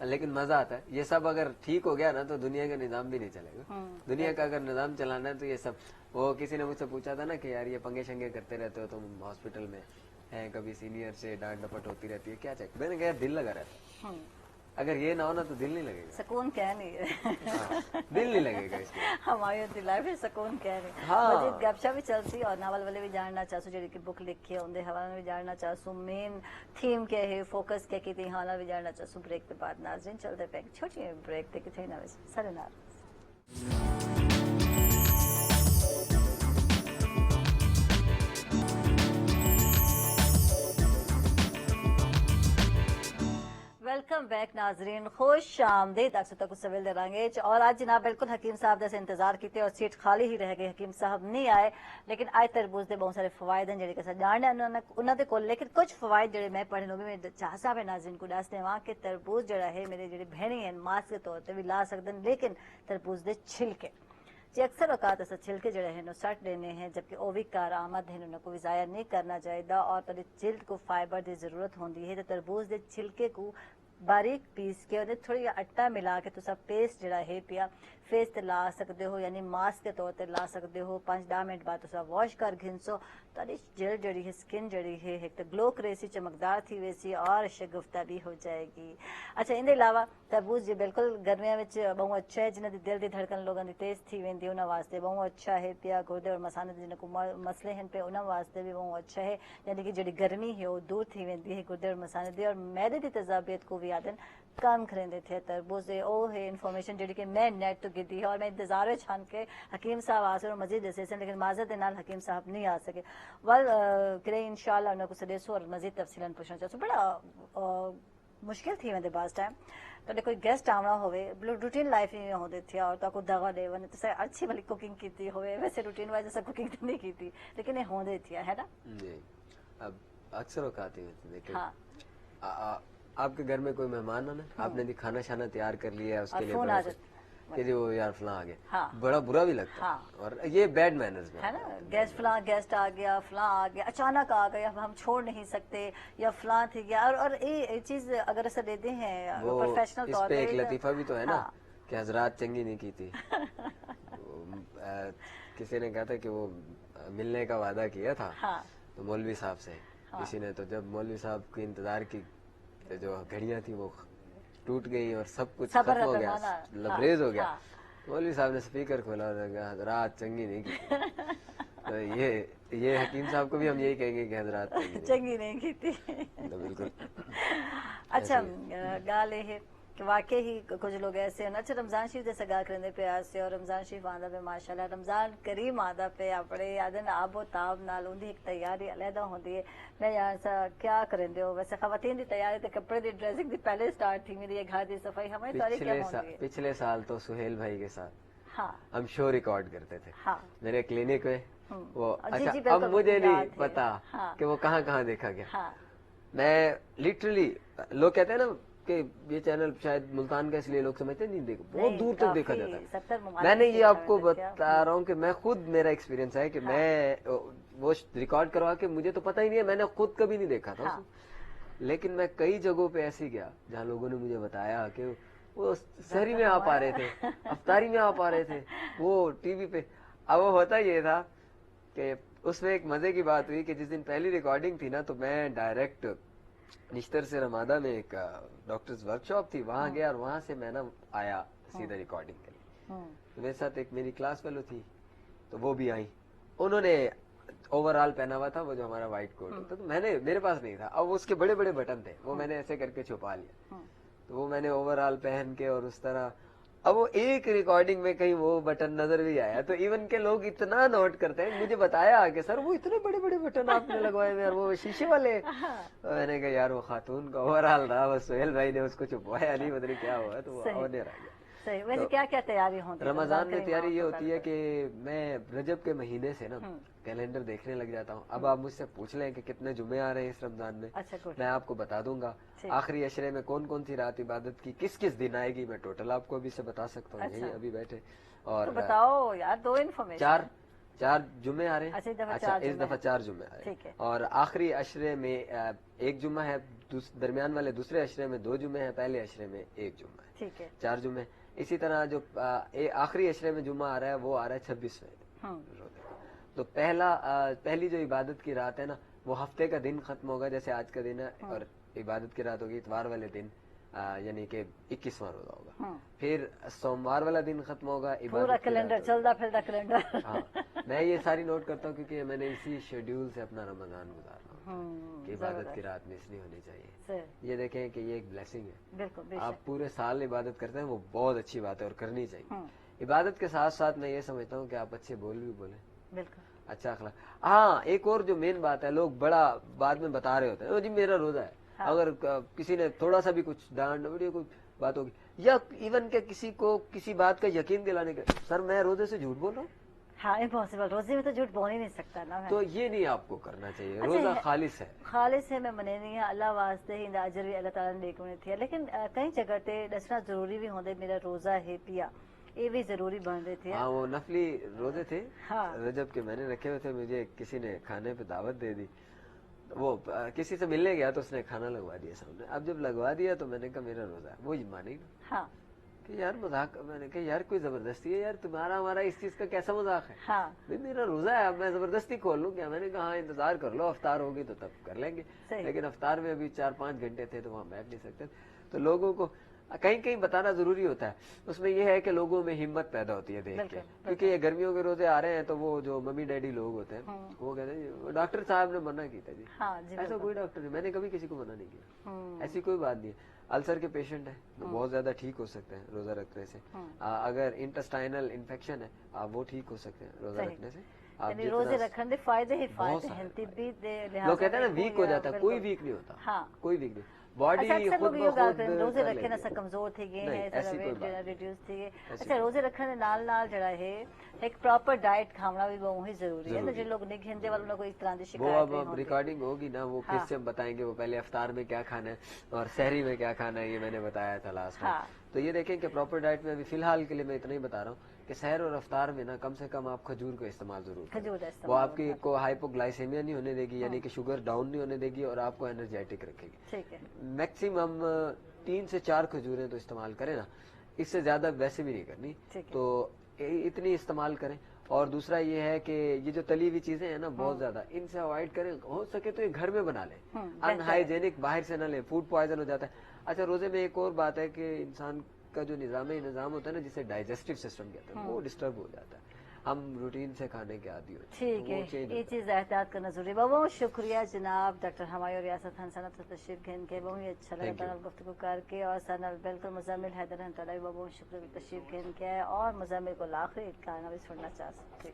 लेकिन मजा आता है। ये सब अगर ठीक हो गया ना तो दुनिया का निजाम भी नहीं चलेगा। दुनिया का अगर निजाम चलाना है तो ये सब, वो किसी ने मुझसे पूछा था ना कि यार ये पंगे शंगे करते रहते हो तुम, हॉस्पिटल में है कभी सीनियर से डांट डपट होती रहती है, क्या चेक। मैंने कहा दिल लगा रहता है, अगर ये ना हो ना तो दिल नहीं लगेगा, सुकून क्या नहीं है। दिल नहीं लगेगा इसमें। हमारे दिला फिर सुकून क्या नहीं। हाँ। मजीद गपशप भी चलती और नावल वाले भी जानना चाहसू जी की बुक लिखी है उनके हवाले में भी जानना चाहसू, मेन थीम क्या है, फोकस क्या की थी, हाला भी जानना चाहसू। ब्रेक के बाद नाज़रीन चलते पे छोटी ब्रेक थे किथे ना वैसे सरेनार। वेलकम बैक नाजरीन, खुश आमदीद। अक्सर तक सवेल देंगे और आज जनाब बिल्कुल हकीम साहब जैसे इंतजार किए और सीट खाली ही रह गई, हकीम साहब नहीं आए। लेकिन आज तरबूज के बहुत सारे फवायद हैं जो जानने उन्होंने को, लेकिन कुछ फवायद जो मैं पढ़े भी मैं चाहता है नाजरीन को दस देवां कि तरबूज जरा है मेरे जी भेणी हैं मास्क के तौर पर भी ला सकते हैं, लेकिन तरबूज के छिलके जी अक्सर औकात अस छिलके जड़े हैं सट देने हैं, जबकि वो भी कारआमद हैं, उनको भी ज़ाया नहीं करना चाहिए। और तभी जिल्द को फाइबर की जरूरत होती है, तो तरबूज के छिलके को बारीक पीस के उन्हें थोड़ी आटा मिला के तुसा पेस्ट जड़ा है पिया फेस ते ला सकते हो, यानी मास्क के तौर पर ला सकते हो। 5-10 मिनट बाद तुसा वॉश कर घिनसो तो जेल जड़ी है, स्किन जड़ी है एक तो ग्लो करेसी, चमकदार थी वैसी और शगुफ्ता भी हो जाएगी। अच्छा इन अलावा तरबूज जी बिल्कुल गर्मियों में बहुत अच्छा है, जिन्हें दिल की धड़कन लोगों की तेज थी वेंदी उन्होंने वास्ते बहुत अच्छा है पिया। गुर्दे और मसाने जिनको मसले हैं पे उन्होंने वास्ते भी बहुत अच्छा है, यानी कि जी गर्मी है वो दूर थी वेंदी है गुर्दे और मसाने दी, और मैदे की तजाबियत को भी आदन कम करेंदे थे तरबूज। ओ है इन्फॉर्मेशन जी कि मैं नेट तो गिदी है और मैं इंतजार में छान के हकीम साहब आ सके मजीद दसे, लेकिन माजरत नाल हकीम साहब नहीं आ सके। वल करे इंशाल्लाह उन्हें कुछ दसो और मजीद तफसीलन पूछना चाहूँ। बड़ा मुश्किल थी वेंदे बास टाइम तो कोई गेस्ट आवना होवे, रूटीन लाइफ में होते थे और तो दवा दे वन तो अच्छी भली कुकिंग की थी होवे, वैसे रूटीन वाइज ऐसा कुकिंग तो नहीं की थी, लेकिन ये होते थी है ना। जी अब अक्सर औकात ही देखिए हाँ। आपके घर में कोई मेहमान आना, आपने दी खाना शाना तैयार कर लिया है, उसके और लिए फोन बड़ा आ कुछ- जाता कि जी वो यार फलां आ गया, हाँ। बड़ा बुरा भी लगता है। हाँ। और ये बैड मैनर्स में है ना, गेस्ट आ गया, फलां आ गया, अचानक आ गया, हम छोड़ नहीं सकते, या फलां थी गया। और ये चीज अगर ऐसा देते हैं वो प्रोफेशनल इस तौर पे एक पे लतीफा भी तो है ना हाँ। कि हजरात चंगी नहीं की थी। किसी ने कहा था कि वो मिलने का वादा किया था हाँ। तो मौलवी साहब से किसी ने, तो जब मौलवी साहब की इंतजार की तो जो घड़ियां थी वो टूट गई और सब कुछ सब्र खत्म हो गया, रखना, लबरेज हो गया। हाँ। मौलवी साहब ने स्पीकर खोला और कहा हजरात चंगी नहीं की थी। तो ये हकीम साहब को भी हम यही कहेंगे कि हजरात चंगी नहीं चंगी नहीं की थी। की। तो बिल्कुल अच्छा, गाल है कि वाकई ही कुछ लोग ऐसे हैं। अच्छा, रमजान शरीफ जैसा गा करने पे आज से, और रमजान शरीफ आंदा पे माशाल्लाह रमजान करीम आंदा पे अपने आदन आबो ताब नाल उंदी एक तैयारी अलहदा होंदी है। मैं यार सा क्या करेंदे हो वैसे खवातीन दी तैयारी ते कपड़े दी ड्रेसिंग दी पहले स्टार्ट थी, मेरी घर दी सफाई हमारी तैयारी क्या होंदी है। पिछले साल तो सुहेल भाई के साथ हाँ हम शो रिकॉर्ड करते थे हाँ मेरे क्लिनिक में। वो जी, अच्छा जी, अब बिल्कुल, मुझे याद नहीं है। पता हाँ। कि वो कहाँ कहाँ देखा गया। हाँ मैं लिटरली, लोग कहते हैं ना कि ये चैनल शायद मुल्तान का इसलिए लोग समझते नहीं, देखो बहुत नहीं, दूर तक देखा काफी जाता है। 70 ममालिक मैंने ये देखा आपको मैंने क्या। बता रहा हूँ कि मैं खुद, मेरा एक्सपीरियंस है कि मैं वो रिकॉर्ड करवा के मुझे तो पता ही नहीं है, मैंने खुद कभी नहीं देखा था हाँ। उसको। लेकिन मैं कई जगहों पे ऐसे गया जहाँ लोगों ने मुझे बताया कि वो शहरी में आ पा रहे थे, अफ्तारी में आ पा रहे थे, वो टीवी पे। अब वो होता ये था कि उसमें एक मजे की बात हुई कि जिस दिन पहली रिकॉर्डिंग थी ना, तो मैं डायरेक्ट निश्तर से रमादा में एक डॉक्टर्स वर्कशॉप थी, वहां गया और वहां से मैं ना आया सीधा रिकॉर्डिंग के लिए। तो मेरे साथ एक मेरी क्लास फेलो थी, तो वो भी आई। उन्होंने ओवरऑल पहना हुआ था, वो जो हमारा व्हाइट कोट होता, तो मैंने, मेरे पास नहीं था। अब उसके बड़े बड़े बटन थे, वो मैंने ऐसे करके छुपा लिया। तो वो मैंने ओवरऑल पहन के और उस तरह, अब वो एक रिकॉर्डिंग में कहीं वो बटन नजर भी आया तो इवन के लोग इतना नोट करते हैं, मुझे बताया कि सर वो इतने बड़े बड़े बटन आपने लगवाए हुए, और वो शीशे वाले। तो मैंने कहा यार वो खातून का ओवरऑल था, बस सोहेल भाई ने उसको छुपवाया नहीं, पता नहीं क्या हुआ, तो वो सही। और रह गया। सही। वैसे क्या क्या तैयारी होती है रमजान में करीम तैयारी ये आपको होती है पता कि मैं रजब के महीने से ना कैलेंडर देखने लग जाता हूँ। अब आप मुझसे पूछ लें कि कितने जुमे आ रहे हैं इस रमजान में, अच्छा, good। मैं आपको बता दूंगा। ठीक। आखिरी अशरे में कौन कौन सी रात इबादत की किस किस दिन आएगी, मैं टोटल आपको अभी से बता सकता हूँ, अच्छा। यही अभी बैठे। तो और बताओ यार, दो इन्फॉर्मेशन। चार जुमे आ रहे हैं। अच्छा, इस दफा अच्छा, चार इस जुमे दफा हैं। 4 जुमे आ रहे ठीक है। हैं। और आखिरी अशरे में एक जुम्मा है, दरमियान वाले दूसरे अशरे में 2 जुमे हैं, पहले अशरे में 1 जुम्मा है, ठीक है। 4 जुमे। इसी तरह जो आखिरी अशरे में जुम्मा आ रहा है वो आ रहा है 26वें रोजे को। तो पहली जो इबादत की रात है ना, वो हफ्ते का दिन खत्म होगा, जैसे आज का दिन है, और इबादत की रात होगी इतवार वाले दिन, यानी कि 21वां रोजा होगा। फिर सोमवार वाला दिन खत्म होगा, पूरा इबादत की कैलेंडर रात चलता फिरता कैलेंडर। होगी। हाँ, मैं ये सारी नोट करता हूँ क्योंकि मैंने इसी शेड्यूल से अपना रमजान गुजार रहा हूँ कि इबादत की रात मिस नहीं होनी चाहिए। सही। ये देखें कि ये एक ब्लेसिंग है, बिल्कुल आप बेशक। पूरे साल इबादत करते हैं, वो बहुत अच्छी बात है और करनी चाहिए। इबादत के साथ साथ मैं ये समझता हूँ कि आप अच्छे बोल भी बोले, बिल्कुल। अच्छा अखलाक। हाँ, एक और जो मेन बात है, लोग बड़ा बाद में बता रहे होते हैं, "ओ जी मेरा रोजा है।" हाँ। अगर किसी ने थोड़ा सा भी कुछ डांट वीडियो कोई बात होगी, या इवन के किसी को किसी बात का यकीन दिलाने के, सर मैं रोजे से झूठ बोल रहा हूँ, हाँ, इम्पॉसिबल, रोजे में तो झूठ बोल ही नहीं सकता ना मैं। तो ये नहीं आपको करना चाहिए। अच्छा, रोजा खालिस है। खालिस है, मैं मने नहीं है, अल्लाह वास्ते ही अजर भी अल्लाह ताला ने देखने थी। लेकिन कई जगह ते दसना जरूरी भी होंदे, मेरा रोजा है पिया, ये भी जरूरी बन रहे थे। हाँ, वो नफली रोजे थे हाँ। रजब के मैंने रखे हुए थे, मुझे किसी ने खाने पे दावत दे दी, वो किसी से मिलने गया तो उसने खाना लगवा दिया सामने। अब जब लगवा दिया तो मैंने कहा मेरा रोजा है, वो ही मानेगा हाँ कि यार मजाक। मैंने कहा यार कोई जबरदस्ती है यार, तुम्हारा हमारा इस चीज का कैसा मजाक है? हाँ भाई मेरा रोजा है, अब मैं जबरदस्ती खोल लूं क्या? मैंने कहा हाँ इंतजार कर लो, अफ्तार होगी तो तब कर लेंगे। सही। लेकिन अफ्तार में अभी 4-5 घंटे थे तो वहां बैठ नहीं सकते। तो लोगों को कहीं कहीं बताना जरूरी होता है। उसमें यह है कि लोगों में हिम्मत पैदा होती है देख के, बिल्कुल, क्योंकि ये गर्मियों के रोजे आ रहे हैं, तो वो जो मम्मी डैडी लोग होते हैं वो कहते हैं डॉक्टर साहब ने मना किया जी। हाँ जी, ऐसा कोई डॉक्टर नहीं, मैंने कभी किसी को मना नहीं किया, ऐसी कोई बात नहीं है। अल्सर के पेशेंट है तो बहुत ज्यादा ठीक हो सकते हैं रोजा रखने से। अगर इंटेस्टाइनल इन्फेक्शन है आप वो ठीक हो सकते हैं रोजा सही। रखने से। आप यानी जितना- रोजे रखने दे फायदे ही बहुत फायदे सारे हैं, तिब्बी दे लोग कहते हैं ना वीक हो जाता है, कोई बिल्कुल। वीक नहीं होता, हाँ। कोई वीक नहीं। बॉडी अच्छा अक्सर खुद लोग ब ये गल खुद करदे रोजे कर रखे ना लेती है। कमजोर थी गए नहीं, हैं ऐसी जरा कोई वेट बात जो नहीं। रिड्यूस थी गए ऐसी अच्छा रोजे रखने दे नाल जड़ा है एक प्रॉपर डाइट खाना भी बहुत ही जरूरी है ना जरूरी जो लोग नहीं खाते वालों कोई इस तरह की वो शिकायत अब नहीं अब होती रिकॉर्डिंग होगी ना, वो हाँ। किससे हम बताएंगे, वो पहले अफ्तार में क्या खाना है और सहरी में क्या खाना है, ये मैंने बताया था लास्ट में। हाँ। तो ये देखें कि प्रॉपर डाइट में अभी फिलहाल के लिए मैं इतना ही बता रहा हूँ कि सहर और अफ्तार में ना कम से कम आप खजूर का इस्तेमाल जरूर करें। खजूर का वो इस्तेमाल आपकी को हाइपोग्लाइसेमिया नहीं होने देगी, यानी कि शुगर डाउन नहीं होने देगी और आपको एनर्जेटिक रखेगी। ठीक है मैक्सिमम 3 से 4 खजूरें तो इस्तेमाल करें ना, इससे ज्यादा वैसे भी नहीं करनी। ठीक है। तो इतनी इस्तेमाल करें। और दूसरा ये है कि ये जो तली हुई चीजें हैं ना बहुत ज्यादा, इनसे अवॉइड करें। हो सके तो ये घर में बना लें, बेहतर है। अनहाइजेनिक बाहर से ना लें, फूड पॉइजन हो जाता है। अच्छा रोजे में एक और बात है कि इंसान का जो निजाम होता है ना, जिसे डाइजेस्टिव सिस्टम कहते हैं, वो डिस्टर्ब हो जाता है। हम रूटीन से खाने के आदी होते हैं, ठीक तो वो है change ये होता है। चीज़ एहतियात करना जरूरी है। बहुत शुक्रिया जनाब डॉक्टर हमायूं रियासत हंसनत से तशरीफ घेन के बहुत ही अच्छा लगा Thank you. तनाल गुफ्तगू करके। और सनल बिल्कुल मुजम्मिल हैदर हैं तला भी बहुत शुक्रिया तशरीफ घेन के और मुजम्मिल को आखिरी गाना भी सुनना चाह सकते।